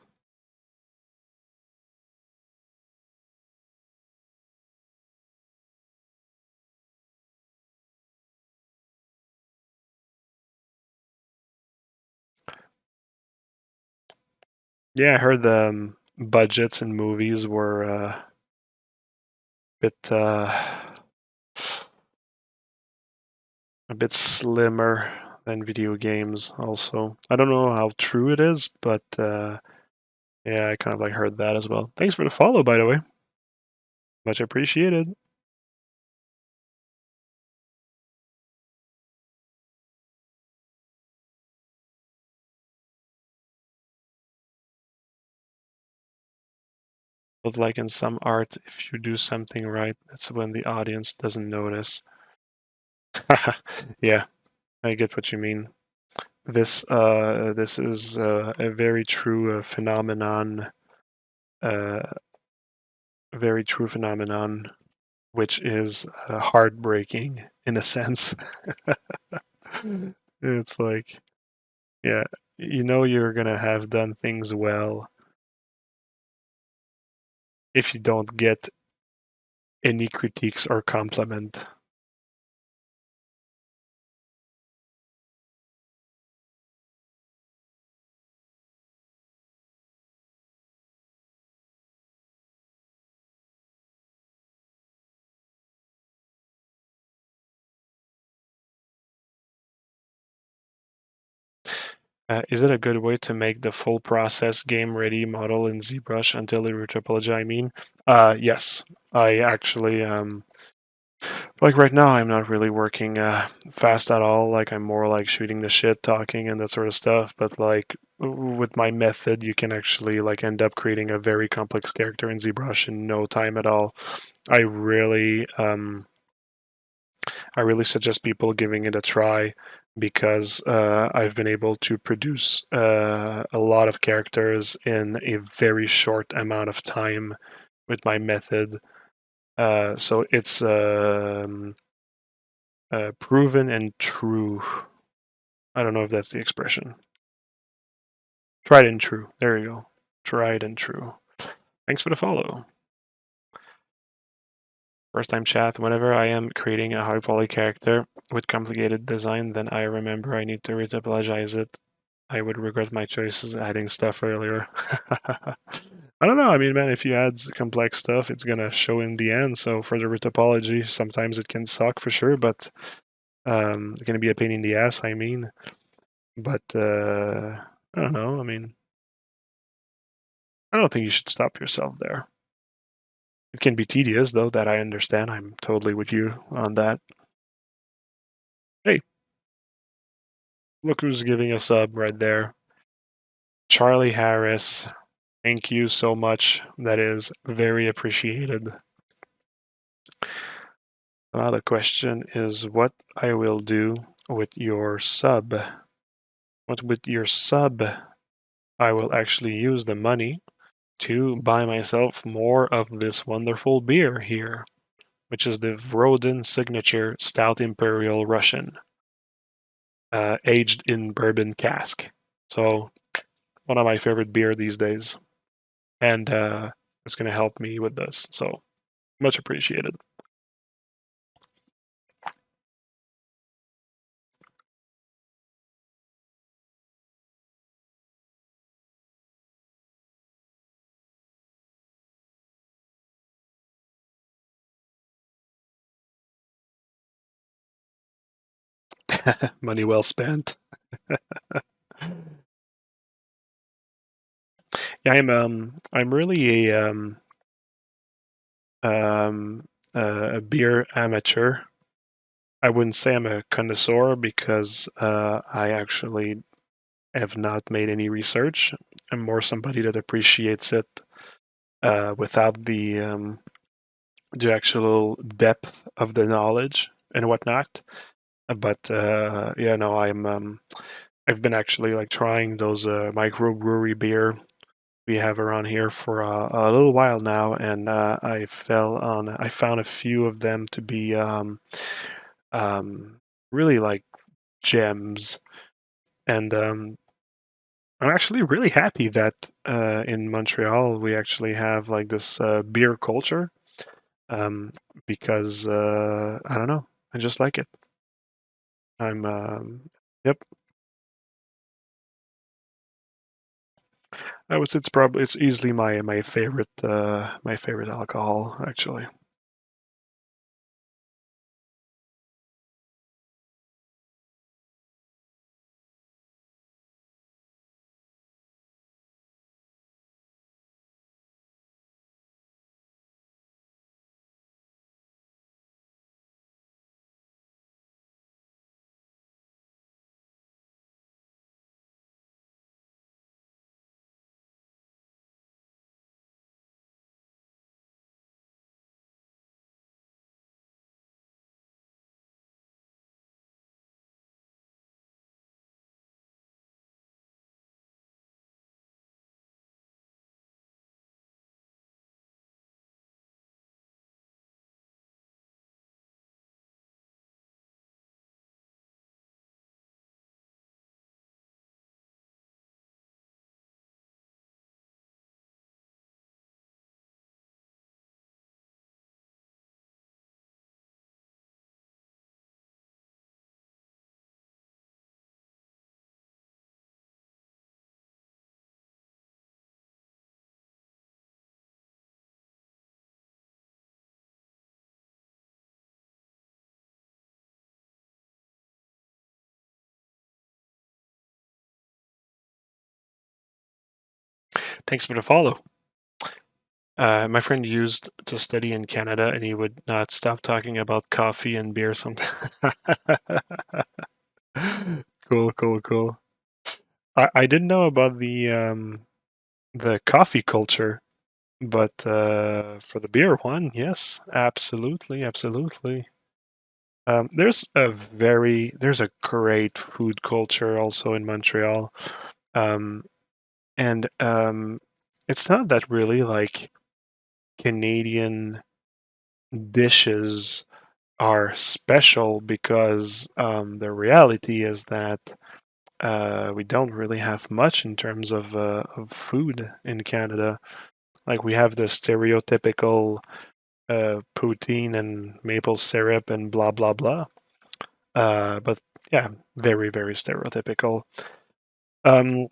Yeah, I heard the budgets in movies were a bit a bit slimmer than video games. Also, I don't know how true it is, but yeah, I kind of like heard that as well. Thanks for the follow, by the way. Much appreciated. But like in some art, if you do something right, that's when the audience doesn't notice. Yeah, I get what you mean. This is a very true phenomenon. Uh, very true phenomenon, which is heartbreaking in a sense. It's like, yeah, you know you're gonna have done things well if you don't get any critiques or compliment. Is it a good way to make the full process game ready model in ZBrush until the Retopology? I mean, yes, I actually like right now I'm not really working fast at all. Like I'm more like shooting the shit, talking and that sort of stuff. But like with my method, you can actually like end up creating a very complex character in ZBrush in no time at all. I really I really suggest people giving it a try because I've been able to produce a lot of characters in a very short amount of time with my method. So it's proven and true. I don't know if that's the expression. Tried and true. There you go. Tried and true. Thanks for the follow. First time chat. Whenever I am creating a high poly character with complicated design, then I remember I need to retopologize it. I would regret my choices adding stuff earlier. I don't know. I mean, man, if you add complex stuff, it's gonna show in the end. So for the retopology, sometimes it can suck for sure, but it's gonna be a pain in the ass. I mean, but I don't know. I mean, I don't think you should stop yourself there. It can be tedious, though. That I understand. I'm totally with you on that. Hey, look who's giving a sub right there. Charlie Harris. Thank you so much. That is very appreciated. Now the question is what I will do with your sub. What with your sub, I will actually use the money to buy myself more of this wonderful beer here, which is the Vroden Signature Stout Imperial Russian, aged in bourbon cask. So one of my favorite beer these days, and it's going to help me with this. So much appreciated. Money well spent. Yeah, I'm really um, a beer amateur. I wouldn't say I'm a connoisseur because I actually have not made any research. I'm more somebody that appreciates it without the actual depth of the knowledge and whatnot. But yeah, no, I've been actually like trying those microbrewery beer we have around here for a little while now, and I found a few of them to be really like gems, and I'm actually really happy that in Montreal we actually have like this beer culture, um, because I don't know, I just like it. I'm yep. I would say it's easily my favorite alcohol actually. Thanks for the follow. My friend used to study in Canada, and he would not stop talking about coffee and beer sometimes. Cool, cool, cool. I didn't know about the coffee culture, but for the beer one, yes, absolutely, absolutely. There's a great food culture also in Montreal, um, and it's not that really like Canadian dishes are special because the reality is that we don't really have much in terms of food in Canada. Like we have the stereotypical poutine and maple syrup and blah blah blah. But yeah, very very stereotypical. Um,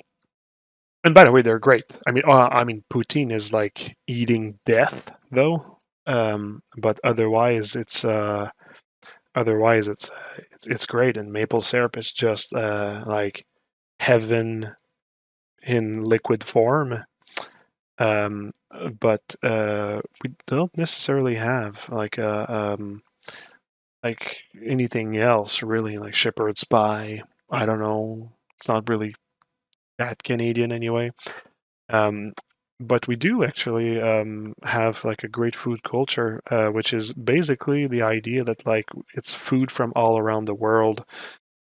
and by the way, they're great. I mean, poutine is like eating death, though. But otherwise it's great. And maple syrup is just like heaven in liquid form. But we don't necessarily have like anything else really, like shepherd's pie. I don't know. It's not really that Canadian anyway. Um, but we do actually have like a great food culture, which is basically the idea that like it's food from all around the world.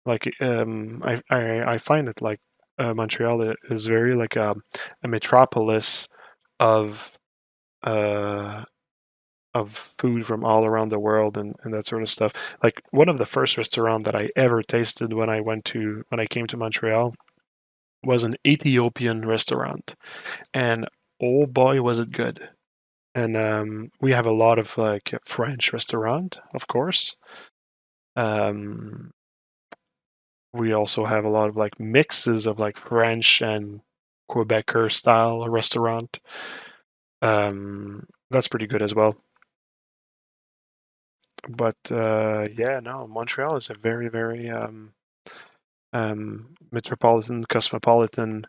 Like I find it like Montreal is very like a metropolis of uh, of food from all around the world and that sort of stuff. Like one of the first restaurant that I ever tasted when I came to Montreal was an Ethiopian restaurant, and oh boy was it good. And we have a lot of like French restaurant, of course. Um, we also have a lot of like mixes of like French and Quebecer style restaurant. That's pretty good as well. But yeah, no, Montreal is a very, very metropolitan, cosmopolitan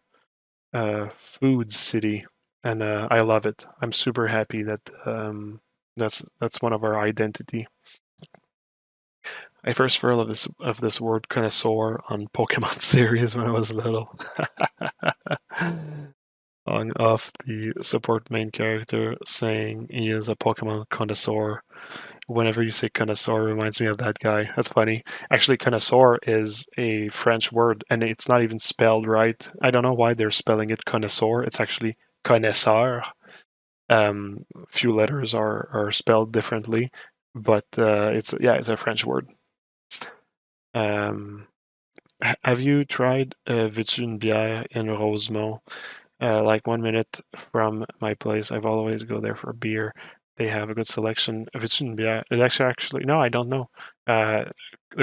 food city, and I love it. I'm super happy that that's one of our identity. I first heard of this word connoisseur on Pokemon series when I was little. On off the support main character saying he is a Pokemon connoisseur. Whenever you say connoisseur, it reminds me of that guy. That's funny. Actually, connoisseur is a French word, and it's not even spelled right. I don't know why they're spelling it connoisseur. It's actually connaisseur. Few letters are spelled differently, but it's a French word. Have you tried Veux-tu une bière in Rosemont? Like 1 minute from my place. I've always go there for beer. They have a good selection. Veux-tu une bière? It's actually no, I don't know. The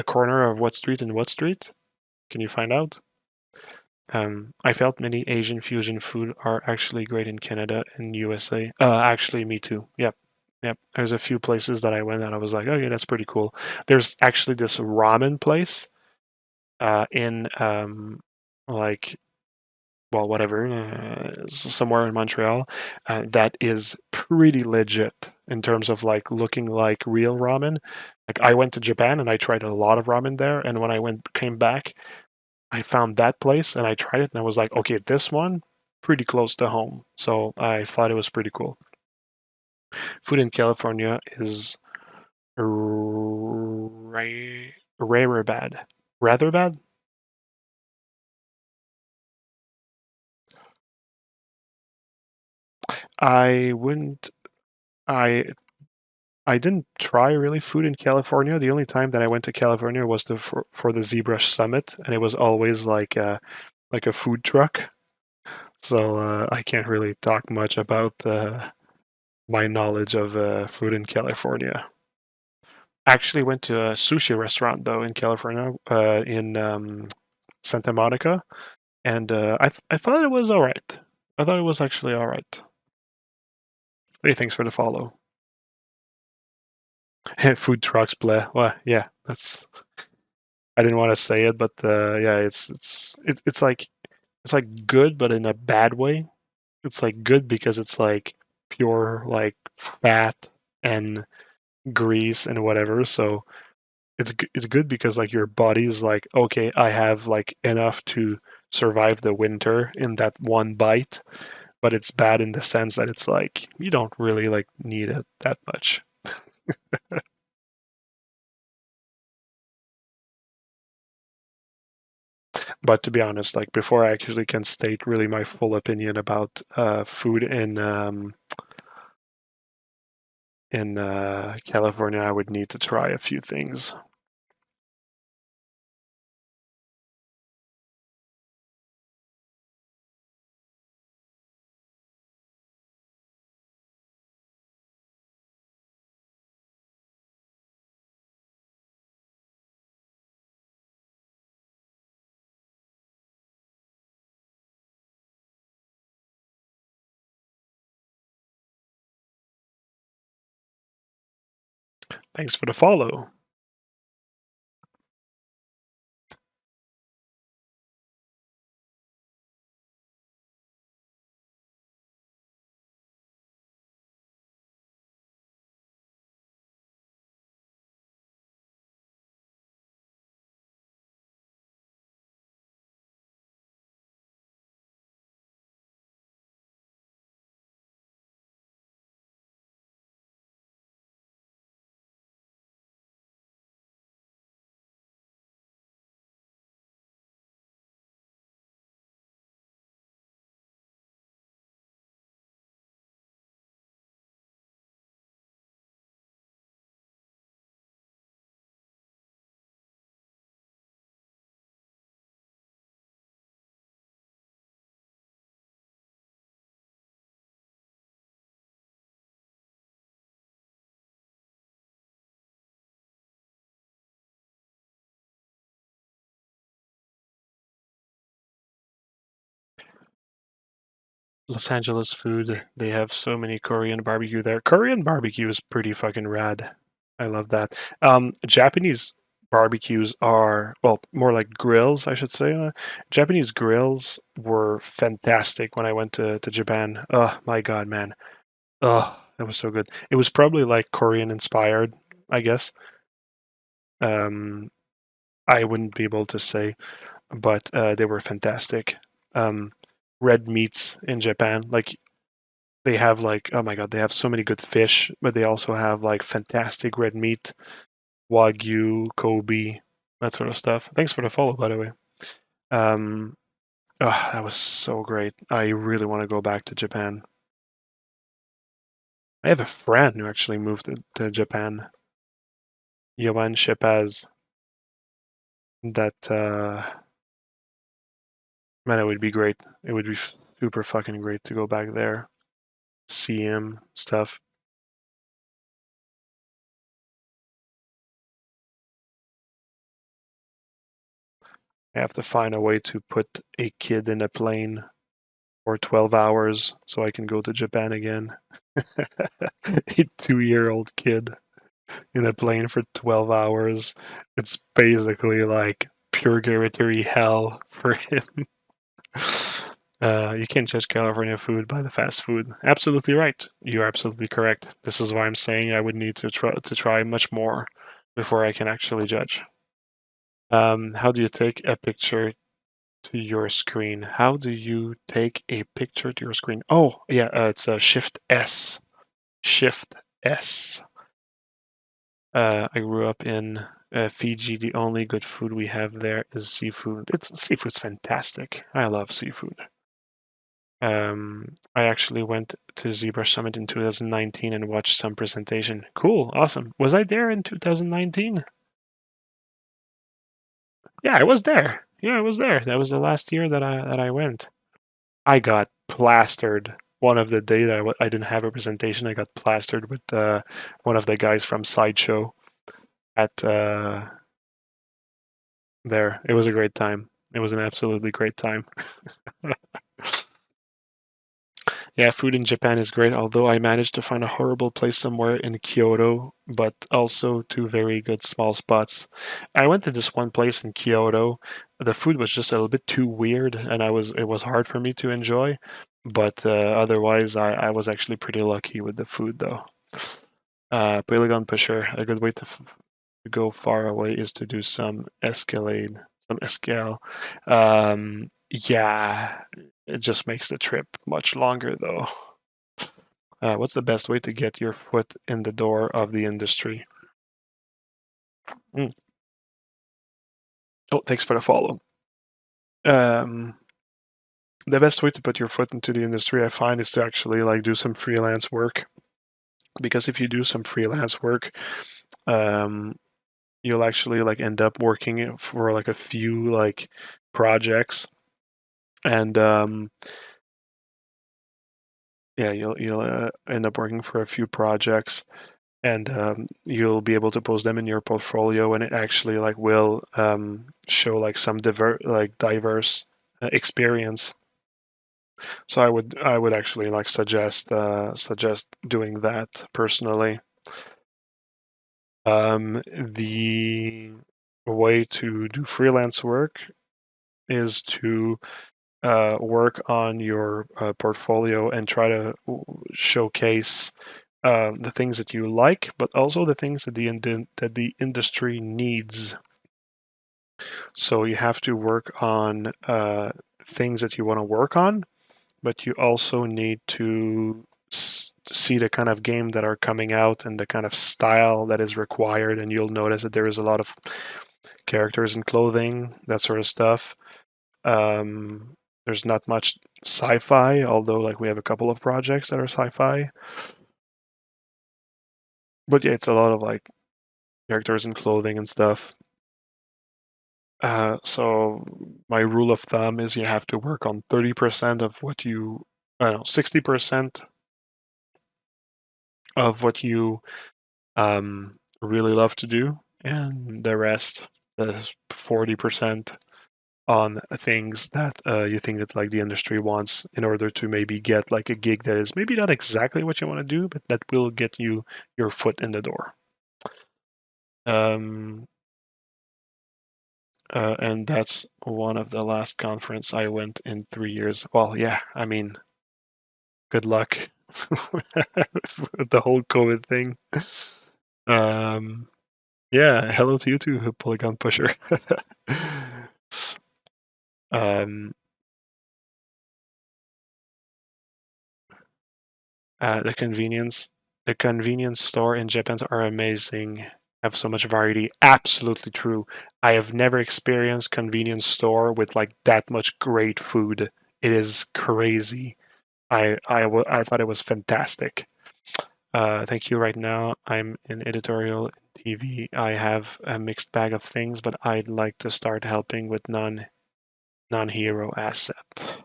corner of what street and what street? Can you find out? I felt many Asian fusion food are actually great in Canada and USA. Actually, me too. Yep. Yep. There's a few places that I went and I was like, oh yeah, that's pretty cool. There's actually this ramen place in like well, whatever, somewhere in Montreal, that is pretty legit in terms of like looking like real ramen. Like I went to Japan and I tried a lot of ramen there, and when I came back, I found that place and I tried it and I was like, okay, this one pretty close to home. So I thought it was pretty cool. Food in California is rare bad. Rather bad? I wouldn't I I didn't try really food in California. The only time that I went to California was for the ZBrush summit, and it was always like a food truck. So I can't really talk much about my knowledge of food in California. I actually went to a sushi restaurant though in California, in Santa Monica, and I thought it was all right. I thought it was actually all right. Hey, thanks for the follow. Food trucks, blah. Well, yeah, that's. I didn't want to say it, but yeah, it's like good, but in a bad way. It's like good because it's like pure like fat and grease and whatever. So it's good because like your body is like, okay, I have like enough to survive the winter in that one bite, but it's bad in the sense that it's like you don't really like need it that much. But to be honest, like before I actually can state really my full opinion about food in California, I would need to try a few things. Thanks for the follow. Los Angeles food, they have so many Korean barbecue there. Korean barbecue is pretty fucking rad. I love that. Japanese barbecues are, well, more like grills, I should say. Japanese grills were fantastic when I went to Japan. Oh my god, man. Oh, that was so good. It was probably like Korean inspired, I guess. Um, I wouldn't be able to say, but they were fantastic. Um, red meats in Japan, like they have like, oh my god, they have so many good fish, but they also have like fantastic red meat, Wagyu, Kobe, that sort of stuff. Thanks for the follow, by the way. Um, oh, that was so great. I really want to go back to Japan. I have a friend who actually moved to Japan, Yoman Shepaz. That man, it would be great. It would be super fucking great to go back there, see him, stuff. I have to find a way to put a kid in a plane for 12 hours so I can go to Japan again. A 2-year-old kid in a plane for 12 hours. It's basically like purgatory hell for him. You can't judge California food by the fast food. Absolutely right. You're absolutely correct. This is why I'm saying I would need to try much more before I can actually judge. How do you take a picture to your screen? How do you take a picture to your screen? Oh, yeah, it's a Shift S. Shift S. I grew up in Fiji. The only good food we have there is seafood. Seafood's fantastic. I love seafood. I actually went to ZBrush Summit in 2019 and watched some presentation. Cool, awesome. Was I there in 2019? Yeah, I was there. Yeah, I was there. That was the last year that I went. I got plastered. One of the day that I didn't have a presentation, I got plastered with one of the guys from Sideshow at there. It was a great time. It was an absolutely great time. Yeah, food in Japan is great, although I managed to find a horrible place somewhere in Kyoto, but also two very good small spots. I went to this one place in Kyoto. The food was just a little bit too weird, and it was hard for me to enjoy. But otherwise, I was actually pretty lucky with the food, though. Polygon Pusher, a good way to go far away is to do some escalade, some escale. Yeah, it just makes the trip much longer, though. What's the best way to get your foot in the door of the industry? Mm. Oh, thanks for the follow. Um, the best way to put your foot into the industry, I find, is to actually like do some freelance work. Because if you do some freelance work, um, you'll actually like end up working for like a few like projects, and yeah, you'll end up working for a few projects, and you'll be able to post them in your portfolio, and it actually like will show like some diverse experience. So I would actually like suggest doing that personally. The way to do freelance work is to work on your portfolio and try to showcase the things that you like, but also the things that the industry needs. So you have to work on things that you want to work on, but you also need to see the kind of game that are coming out and the kind of style that is required. And you'll notice that there is a lot of characters and clothing, that sort of stuff. There's not much sci-fi, although like we have a couple of projects that are sci-fi. But yeah, it's a lot of like characters and clothing and stuff. So my rule of thumb is you have to work on 30% of what you, I don't know, 60% of what you really love to do, and the rest, the 40%, on things that you think that like the industry wants in order to maybe get like a gig that is maybe not exactly what you want to do, but that will get you your foot in the door. Um, and that's one of the last conference I went in 3 years. Well, yeah, I mean, good luck with the whole COVID thing. Yeah, hello to you too, Polygon Pusher. um, the convenience store in Japan are amazing. Have so much variety. Absolutely true. I have never experienced convenience store with like that much great food. It is crazy. I thought it was fantastic. Thank you. Right now, I'm in editorial TV. I have a mixed bag of things, but I'd like to start helping with non-hero asset.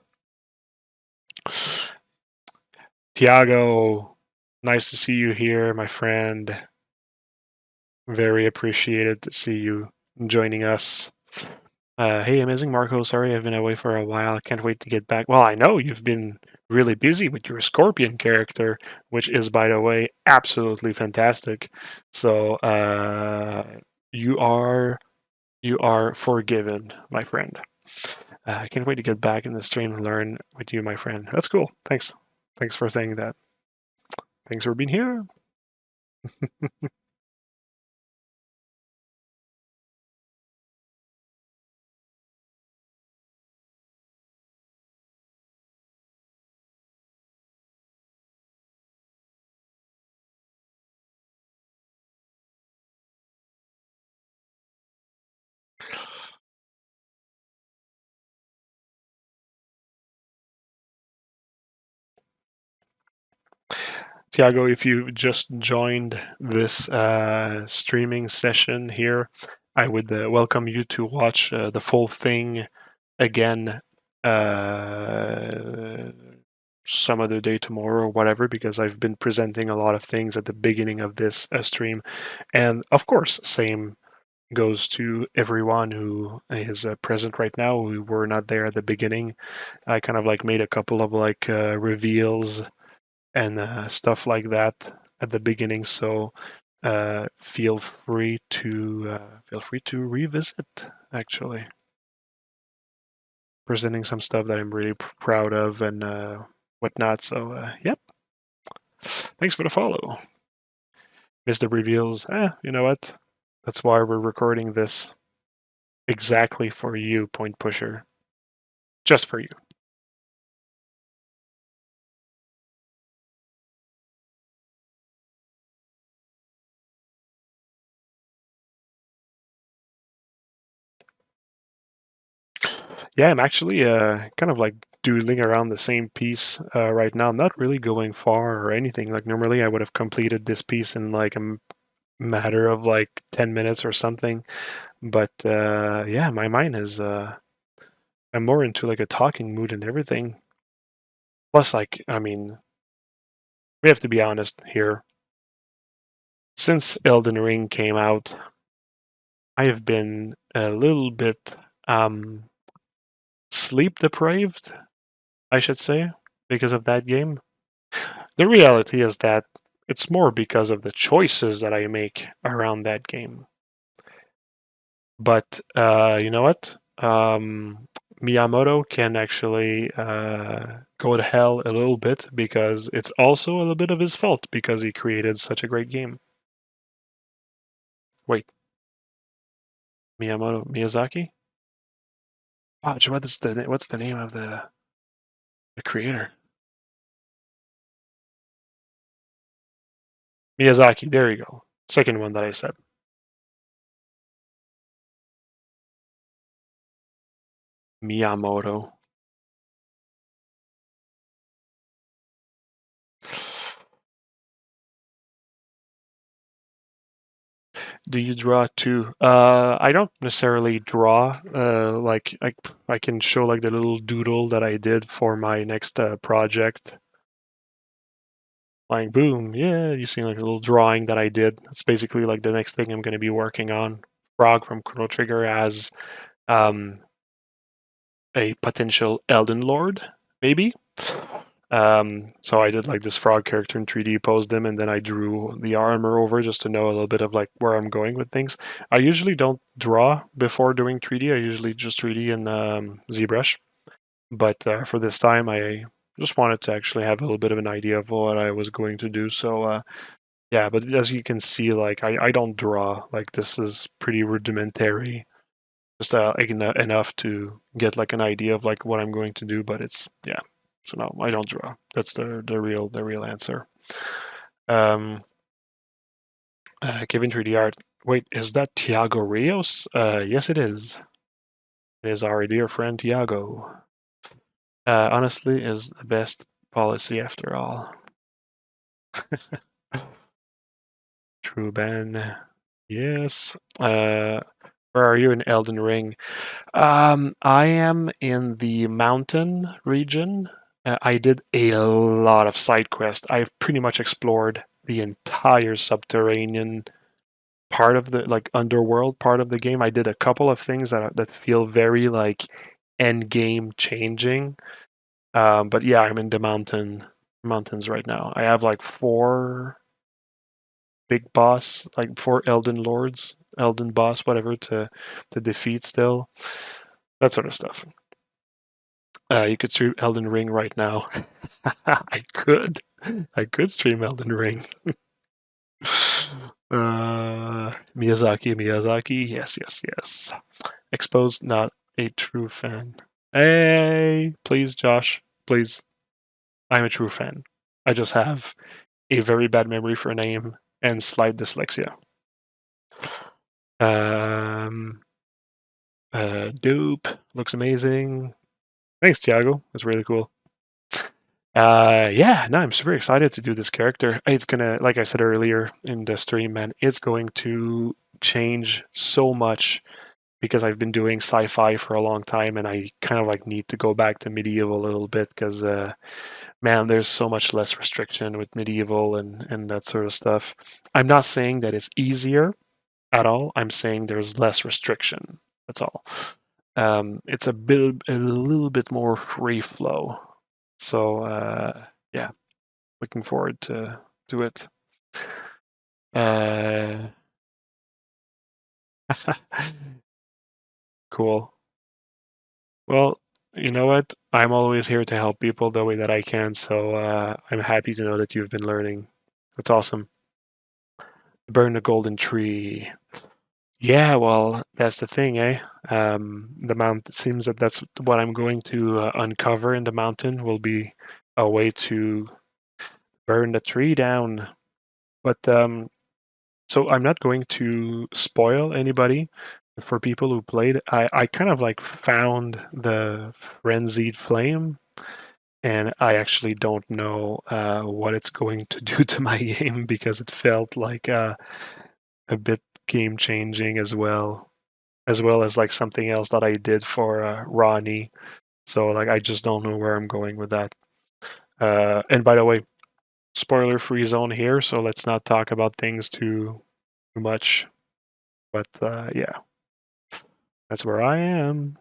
Tiago, nice to see you here, my friend. Very appreciated to see you joining us. Hey, amazing Marco. Sorry I've been away for a while. I can't wait to get back. Well, I know you've been really busy with your Scorpion character, which is, by the way, absolutely fantastic. So you are forgiven, my friend. I can't wait to get back in the stream and learn with you, my friend. That's cool. Thanks. Thanks for saying that. Thanks for being here. Tiago, if you just joined this streaming session here, I would welcome you to watch the full thing again some other day tomorrow or whatever, because I've been presenting a lot of things at the beginning of this stream. And of course, same goes to everyone who is present right now. We were not there at the beginning. I kind of like made a couple of like reveals and stuff like that at the beginning. So feel free to revisit. Actually, presenting some stuff that I'm really proud of and whatnot. So yep. Thanks for the follow. Missed the reveals. You know what? That's why we're recording this exactly for you, Point Pusher. Just for you. Yeah, I'm actually kind of like doodling around the same piece right now. Not really going far or anything. Like normally I would have completed this piece in like a matter of like 10 minutes or something. But yeah, my mind is I'm more into like a talking mood and everything. Plus, like, I mean, we have to be honest here. Since Elden Ring came out, I have been a little bit sleep deprived, I should say, because of that game. The reality is that it's more because of the choices that I make around that game. But you know what? Miyamoto can actually go to hell a little bit, because it's also a little bit of his fault because he created such a great game. Wait, Miyazaki? Oh, what's the name of the creator? Miyazaki. There you go. Second one that I said. Miyamoto. Do you draw too? I don't necessarily draw. Like I can show like the little doodle that I did for my next project. Like boom, yeah, you see like a little drawing that I did. That's basically like the next thing I'm going to be working on. Frog from Chrono Trigger as um, a potential Elden Lord, maybe. So I did like this frog character in 3D, posed him, and then I drew the armor over just to know a little bit of like where I'm going with things. I usually don't draw before doing 3D. I usually just 3D in ZBrush. But for this time, I just wanted to actually have a little bit of an idea of what I was going to do. So yeah, but as you can see, like I don't draw. Like this is pretty rudimentary, just like, enough to get like an idea of like what I'm going to do. But it's yeah. So no, I don't draw. That's the real answer. Um, Kevin 3D art. Wait, is that Tiago Rios? Yes, it is. It is our dear friend Tiago. Honestly, is the best policy after all. True, Ben. Yes. Where are you in Elden Ring? I am in the mountain region. I did a lot of side quests. I've pretty much explored the entire subterranean part of the like underworld part of the game. I did a couple of things that feel very like end game changing. But yeah, I'm in the mountains right now. I have like four big boss, like four Elden Lords, Elden boss, whatever to defeat still. That sort of stuff. You could stream Elden Ring right now. I could. I could stream Elden Ring. Miyazaki. Yes, yes, yes. Exposed, not a true fan. Hey, please, Josh. Please. I'm a true fan. I just have a very bad memory for a name and slight dyslexia. Um, Dope. Looks amazing. Thanks, Tiago. That's really cool. Yeah, no, I'm super excited to do this character. It's gonna, like I said earlier in the stream, man, it's going to change so much because I've been doing sci-fi for a long time, and I kind of like need to go back to medieval a little bit because, man, there's so much less restriction with medieval and that sort of stuff. I'm not saying that it's easier at all. I'm saying there's less restriction. That's all. It's a little bit more free flow. So yeah, looking forward to it. Uh, cool. Well, you know what? I'm always here to help people the way that I can. So I'm happy to know that you've been learning. That's awesome. Burn the golden tree. Yeah, well, that's the thing, eh? The mount. It seems that that's what I'm going to uncover in the mountain will be a way to burn the tree down. But so I'm not going to spoil anybody. But for people who played, I kind of like found the frenzied flame, and I actually don't know what it's going to do to my game because it felt like a bit game changing as well as like something else that I did for Ronnie. So like I just don't know where I'm going with that. And by the way, spoiler free zone here, so let's not talk about things too much. But yeah, that's where I am.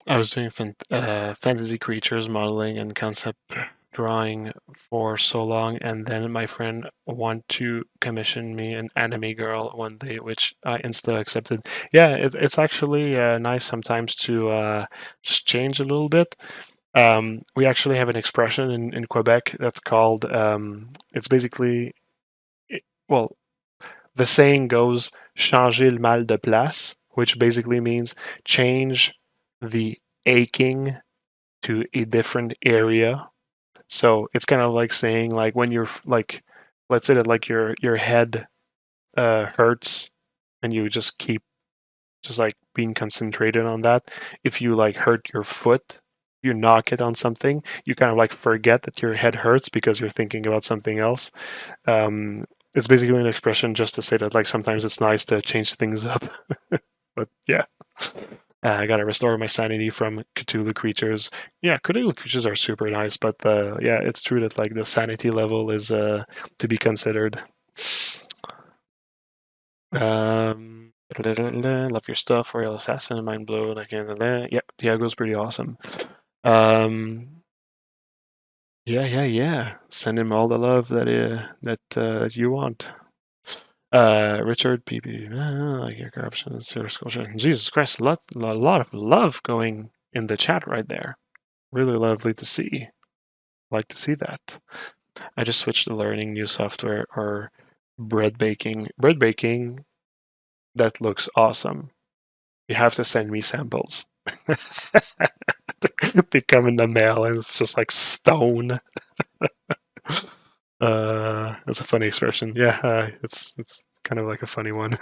I was doing fantasy creatures modeling and concept drawing for so long, and then my friend wanted to commission me an anime girl one day, which I insta accepted. Yeah, it's actually nice sometimes to just change a little bit. We actually have an expression in Quebec that's called, it's basically, well, the saying goes, changer le mal de place, which basically means change the aching to a different area. So it's kind of like saying, like, when you're like, let's say that like your head hurts and you just keep just like being concentrated on that. If you like hurt your foot, you knock it on something, you kind of like forget that your head hurts because you're thinking about something else. Um, it's basically an expression just to say that like sometimes it's nice to change things up. But yeah, I gotta restore my sanity from Cthulhu creatures. Yeah, Cthulhu creatures are super nice, but yeah, it's true that like the sanity level is to be considered. Love your stuff, Royal Assassin, Mind Blown. Yeah, Diago's pretty awesome. Um, yeah. Send him all the love that you want. Richard PP, like your corruption, serious culture. Jesus Christ, a lot of love going in the chat right there. Really lovely to see. Like to see that. I just switched to learning new software or bread baking. Bread baking, that looks awesome. You have to send me samples. They come in the mail and it's just like stone. That's a funny expression. Yeah, it's kind of like a funny one.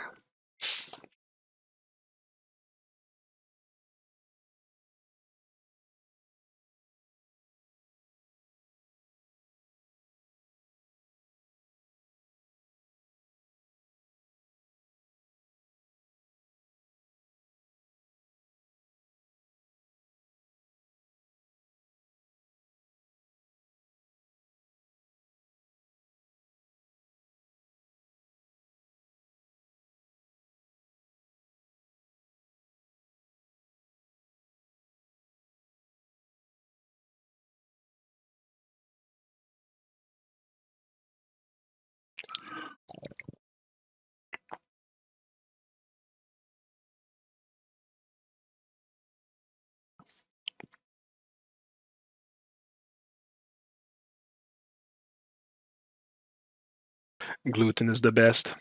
Gluten is the best.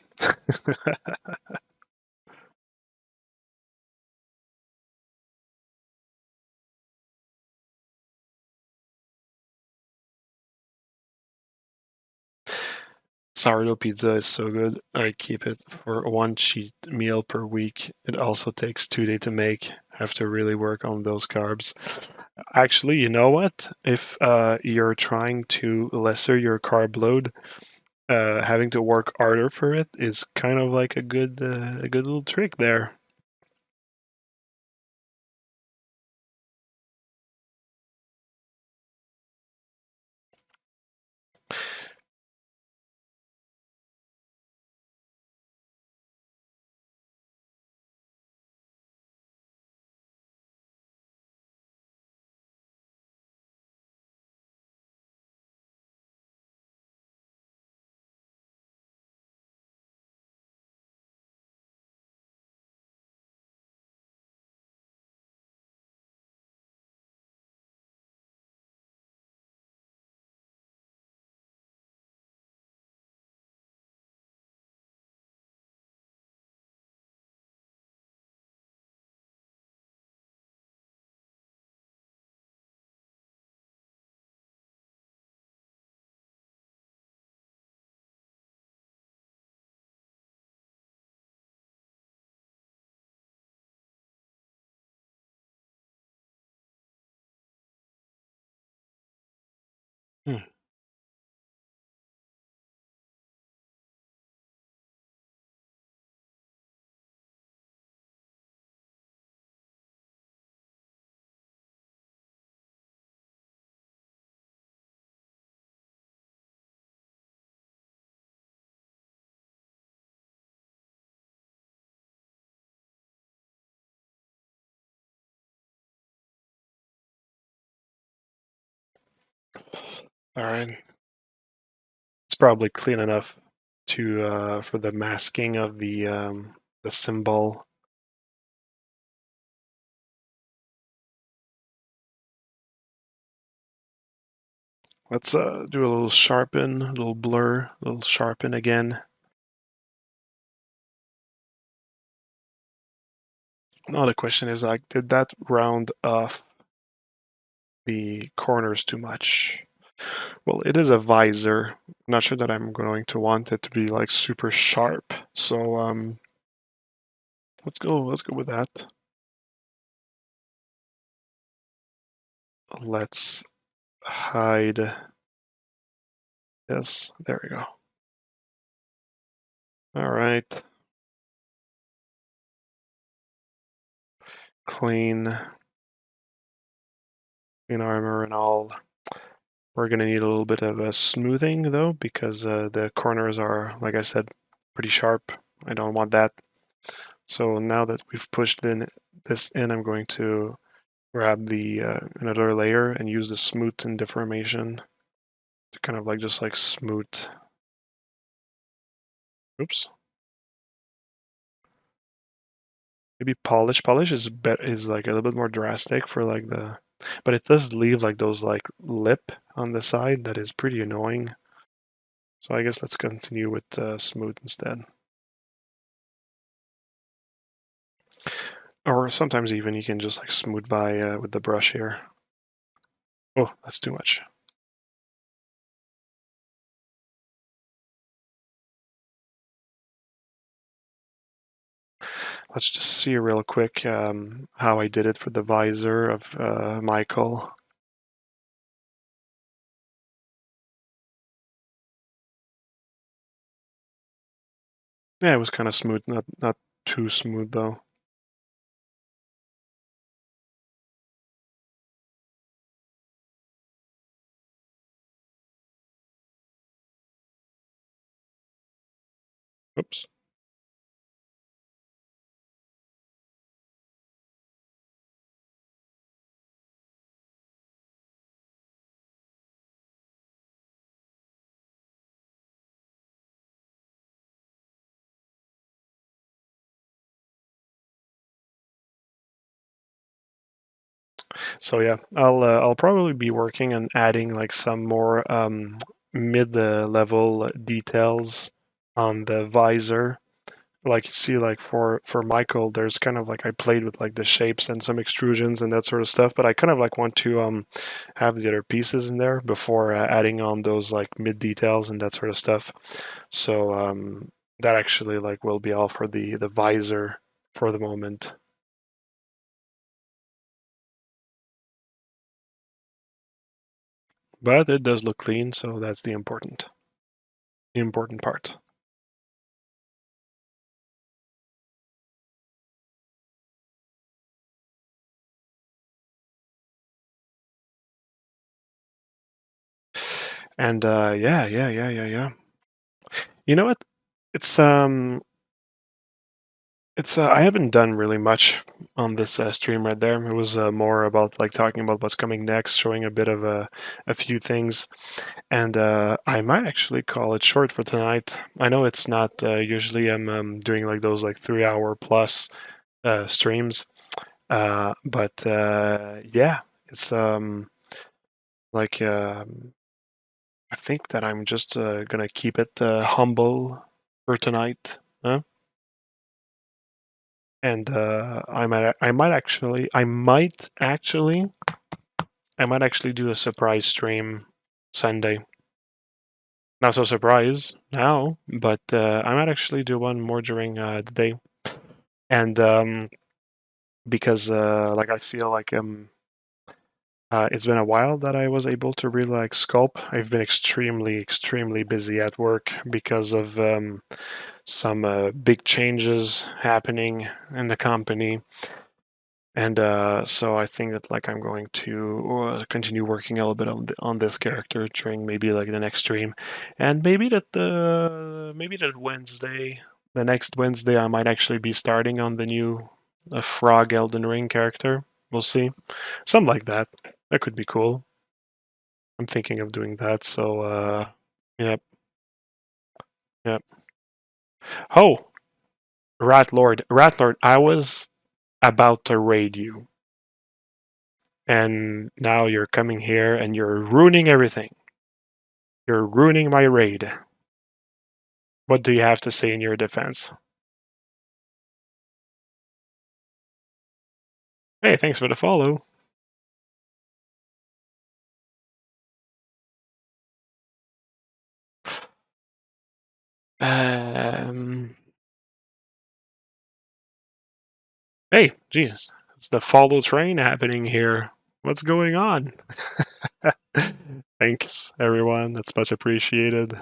Sourdough pizza is so good. I keep it for one cheat meal per week. It also takes 2 days to make. Have to really work on those carbs. Actually, you know what? If you're trying to lesser your carb load, having to work harder for it is kind of like a good little trick there. Hmm. All right. It's probably clean enough to for the masking of the symbol. Let's do a little sharpen, a little blur, a little sharpen again. Now the question is like, did that round off the corners too much? Well, it is a visor. I'm not sure that I'm going to want it to be like super sharp. So let's go with that. Let's hide this. There we go. All right. Clean armor and all. We're gonna need a little bit of a smoothing though, because the corners are, like I said, pretty sharp. I don't want that. So now that we've pushed this in, I'm going to grab the another layer and use the smooth and deformation to kind of like just like smooth. Oops. Maybe polish. Polish is like a little bit more drastic for like the, but it does leave like those like lip on the side that is pretty annoying. So I guess let's continue with smooth instead. Or sometimes even you can just like smooth by with the brush here. Oh, that's too much. Let's just see real quick how I did it for the visor of Michael. Yeah, it was kind of smooth, not too smooth though. Oops. So yeah, I'll probably be working on adding like some more mid-level details on the visor. Like you see, like for Michael, there's kind of like I played with like the shapes and some extrusions and that sort of stuff, but I kind of like want to have the other pieces in there before adding on those like mid details and that sort of stuff. So that actually like will be all for the visor for the moment. But it does look clean, so that's the important part. And yeah. You know what? It's I haven't done really much on this stream right there. It was more about like talking about what's coming next, showing a bit of a few things, and I might actually call it short for tonight. I know it's not usually I'm doing like those like 3 hour plus streams, but yeah, it's like I think that I'm just gonna keep it humble for tonight. Huh? And I might actually do a surprise stream Sunday. Not so surprise now, but I might actually do one more during the day. And because like I feel like it's been a while that I was able to really like sculpt. I've been extremely busy at work because of some big changes happening in the company. And so I think that like I'm going to continue working a little bit on this character during maybe like the next stream, and maybe that Wednesday, the next Wednesday, I might actually be starting on the new Frog Elden Ring character. We'll see, something like that. That could be cool. I'm thinking of doing that. So yep, yep. Oh, Rat Lord, I was about to raid you, and now you're coming here and you're ruining everything. You're ruining my raid. What do you have to say in your defense? Hey, thanks for the follow. Um, hey, geez, it's the follow train happening here. What's going on? Thanks, everyone. That's much appreciated.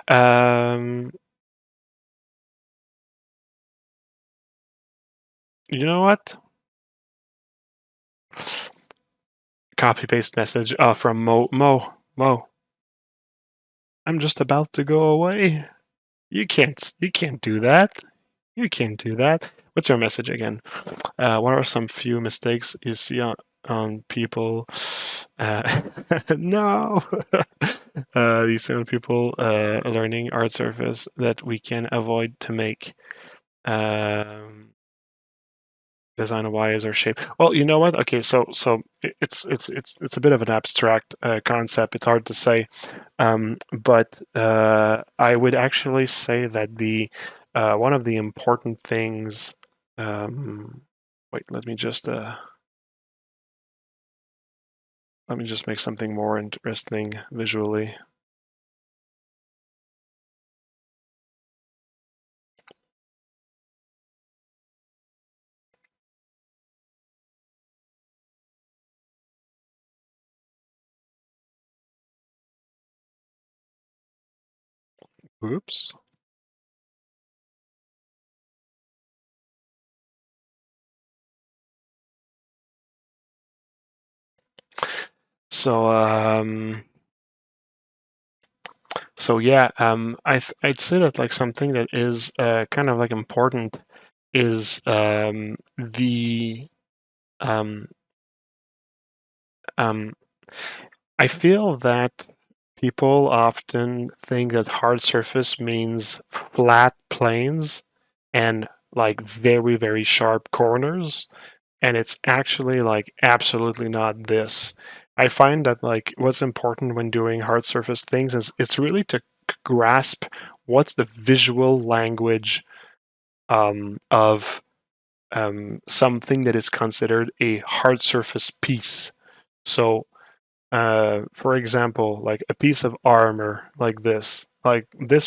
Um, you know what? Copy paste message from Mo. I'm just about to go away. You can't do that. You can't do that. What's your message again? What are some few mistakes you see on people? No. You see on people learning art surface that we can avoid to make design wise or shape. Well, you know what? Okay, so it's a bit of an abstract concept. It's hard to say, but I would actually say that the one of the important things. Wait, let me just make something more interesting visually. Oops. So yeah, I'd say that like something that is kind of like important is the um, um, I feel that people often think that hard surface means flat planes and like very, very sharp corners. And it's actually like absolutely not this. I find that like what's important when doing hard surface things is it's really to grasp what's the visual language of something that is considered a hard surface piece. So for example, like a piece of armor like this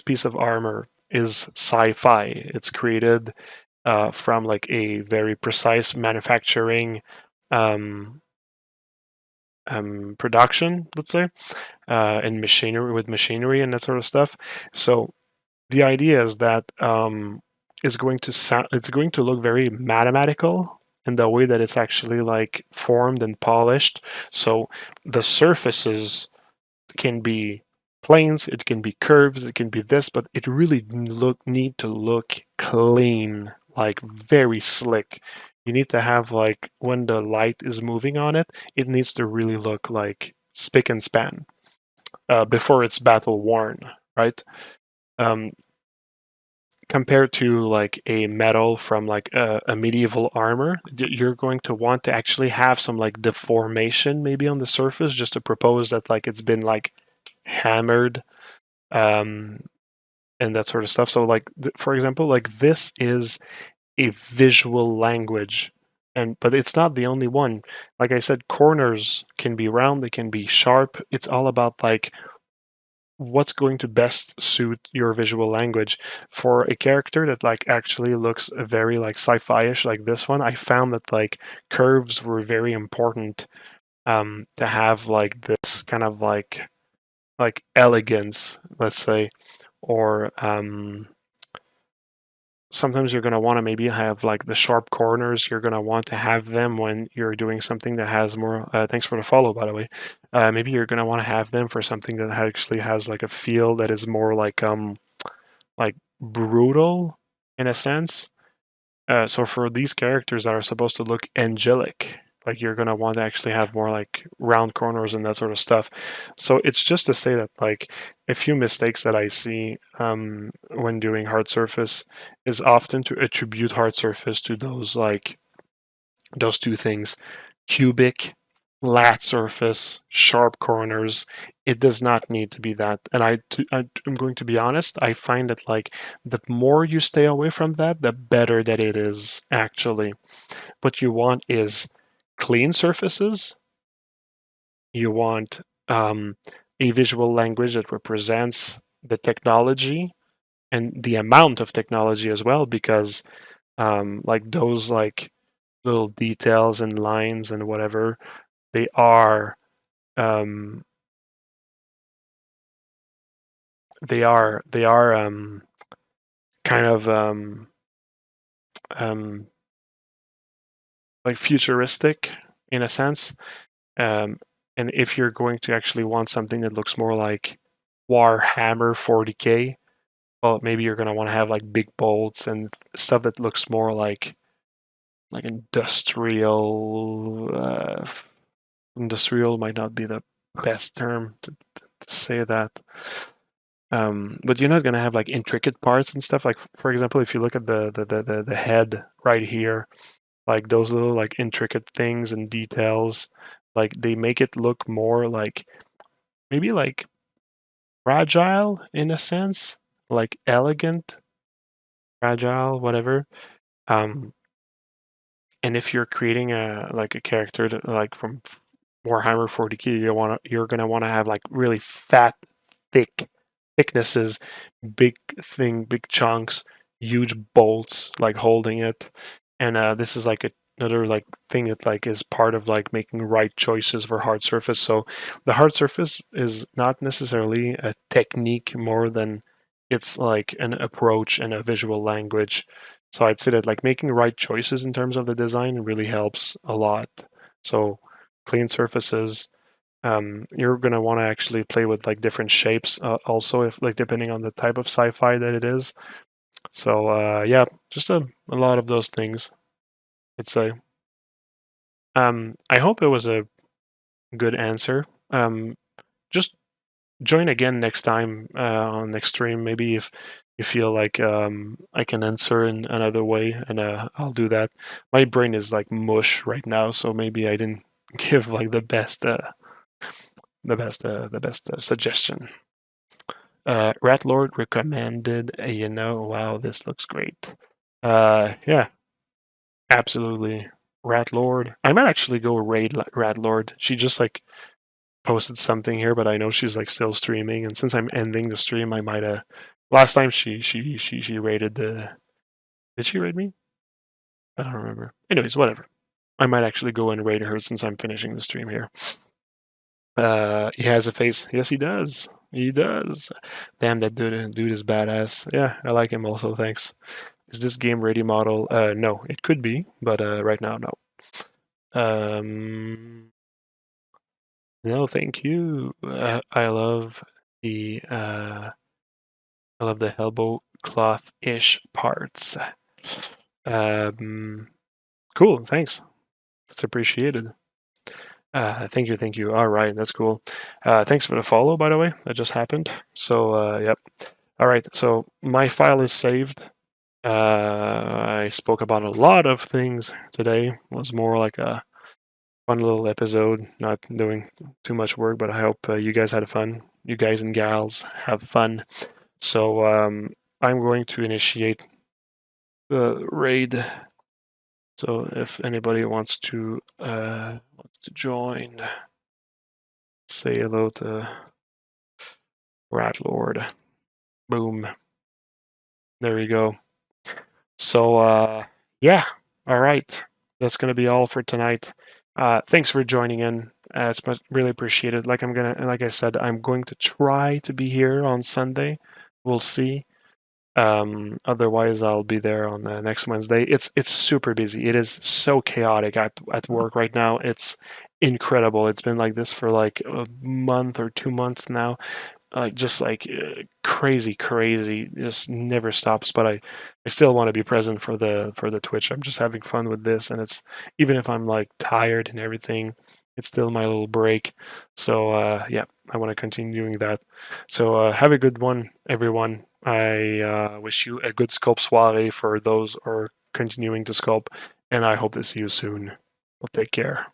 piece of armor is sci-fi. It's created from like a very precise manufacturing um, production, let's say, and machinery with machinery and that sort of stuff. So the idea is that it's going to look very mathematical in the way that it's actually like formed and polished. So the surfaces can be planes, it can be curves, it can be this, but it really need to look clean, like very slick. You need to have like when the light is moving on it, it needs to really look like spick and span before it's battle worn, right? Um, Compared to like a metal from like a medieval armor, you're going to want to actually have some like deformation maybe on the surface just to propose that like it's been like hammered um, and that sort of stuff. So, like for example, like this is a visual language, and but it's not the only one. Like I said, corners can be round, they can be sharp. It's all about like what's going to best suit your visual language for a character that like actually looks very like sci-fi-ish like this one. I found that like curves were very important to have like this kind of like elegance, let's say, or sometimes you're going to want to maybe have like the sharp corners. You're going to want to have them when you're doing something that has more. Thanks for the follow, by the way. Maybe you're going to want to have them for something that actually has like a feel that is more like brutal. in a sense. So for these characters that are supposed to look angelic, like you're gonna want to actually have more like round corners and that sort of stuff. So it's just to say that like a few mistakes that I see when doing hard surface is often to attribute hard surface to those two things: cubic, flat surface, sharp corners. It does not need to be that. And I'm going to be honest, I find that like the more you stay away from that, the better that it is actually. What you want is clean surfaces. You want a visual language that represents the technology and the amount of technology as well, because like those like little details and lines and whatever, they are um, they are kind of um, like futuristic in a sense. Um, and if you're going to actually want something that looks more like Warhammer 40K, well, maybe you're going to want to have like big bolts and stuff that looks more like industrial. Industrial might not be the best term to say that. But you're not gonna have like intricate parts and stuff. Like for example, if you look at the head right here, like those little like intricate things and details, like they make it look more like maybe like fragile in a sense, like elegant, fragile, whatever. Um, and if you're creating a like a character that, like from Warhammer 40K, you're gonna want to have like really fat, thicknesses, big chunks, huge bolts like holding it, and this is like another like thing that like is part of like making right choices for hard surface. So the hard surface is not necessarily a technique more than it's like an approach and a visual language. So I'd say that like making right choices in terms of the design really helps a lot. So clean surfaces. You're gonna want to actually play with like different shapes, also if like depending on the type of sci-fi that it is. So yeah, just a lot of those things, I'd say. I hope it was a good answer. Just join again next time on next stream. Maybe if you feel like I can answer in another way, and I'll do that. My brain is like mush right now, so maybe I didn't give like the best suggestion. Rat Lord recommended. Wow, this looks great. Yeah, absolutely. Rat Lord. I might actually go raid Rat Lord. She just like posted something here, but I know she's like still streaming. And since I'm ending the stream, I might last time she raided the. Did she raid me? I don't remember. Anyways, whatever. I might actually go and raid her since I'm finishing the stream here. He has a face. Yes, he does. He does. Damn, that dude is badass. Yeah, I like him also. Thanks. Is this game ready model? No, it could be, but right now, no. No, thank you. I love the elbow cloth-ish parts. Cool. Thanks. That's appreciated. Thank you. All right, that's cool. Thanks for the follow, by the way. That just happened. So, yep. All right, so my file is saved. I spoke about a lot of things today. It was more like a fun little episode, not doing too much work, but I hope you guys had fun. You guys and gals have fun. So I'm going to initiate the raid. So if anybody wants to join, say hello to Rat Lord. Boom. There we go. So yeah, all right. That's gonna be all for tonight. Thanks for joining in. It's really appreciated. Like I said, I'm going to try to be here on Sunday. We'll see. Otherwise, I'll be there on the next Wednesday. It's super busy. It is so chaotic at work right now. It's incredible. It's been like this for like a month or 2 months now. crazy, just never stops. But I still want to be present for the Twitch. I'm just having fun with this, and it's even if I'm like tired and everything, it's still my little break. So yeah, I want to continue doing that. So have a good one, everyone. I wish you a good Sculpt Soirée for those who are continuing to sculpt, and I hope to see you soon. Well, take care.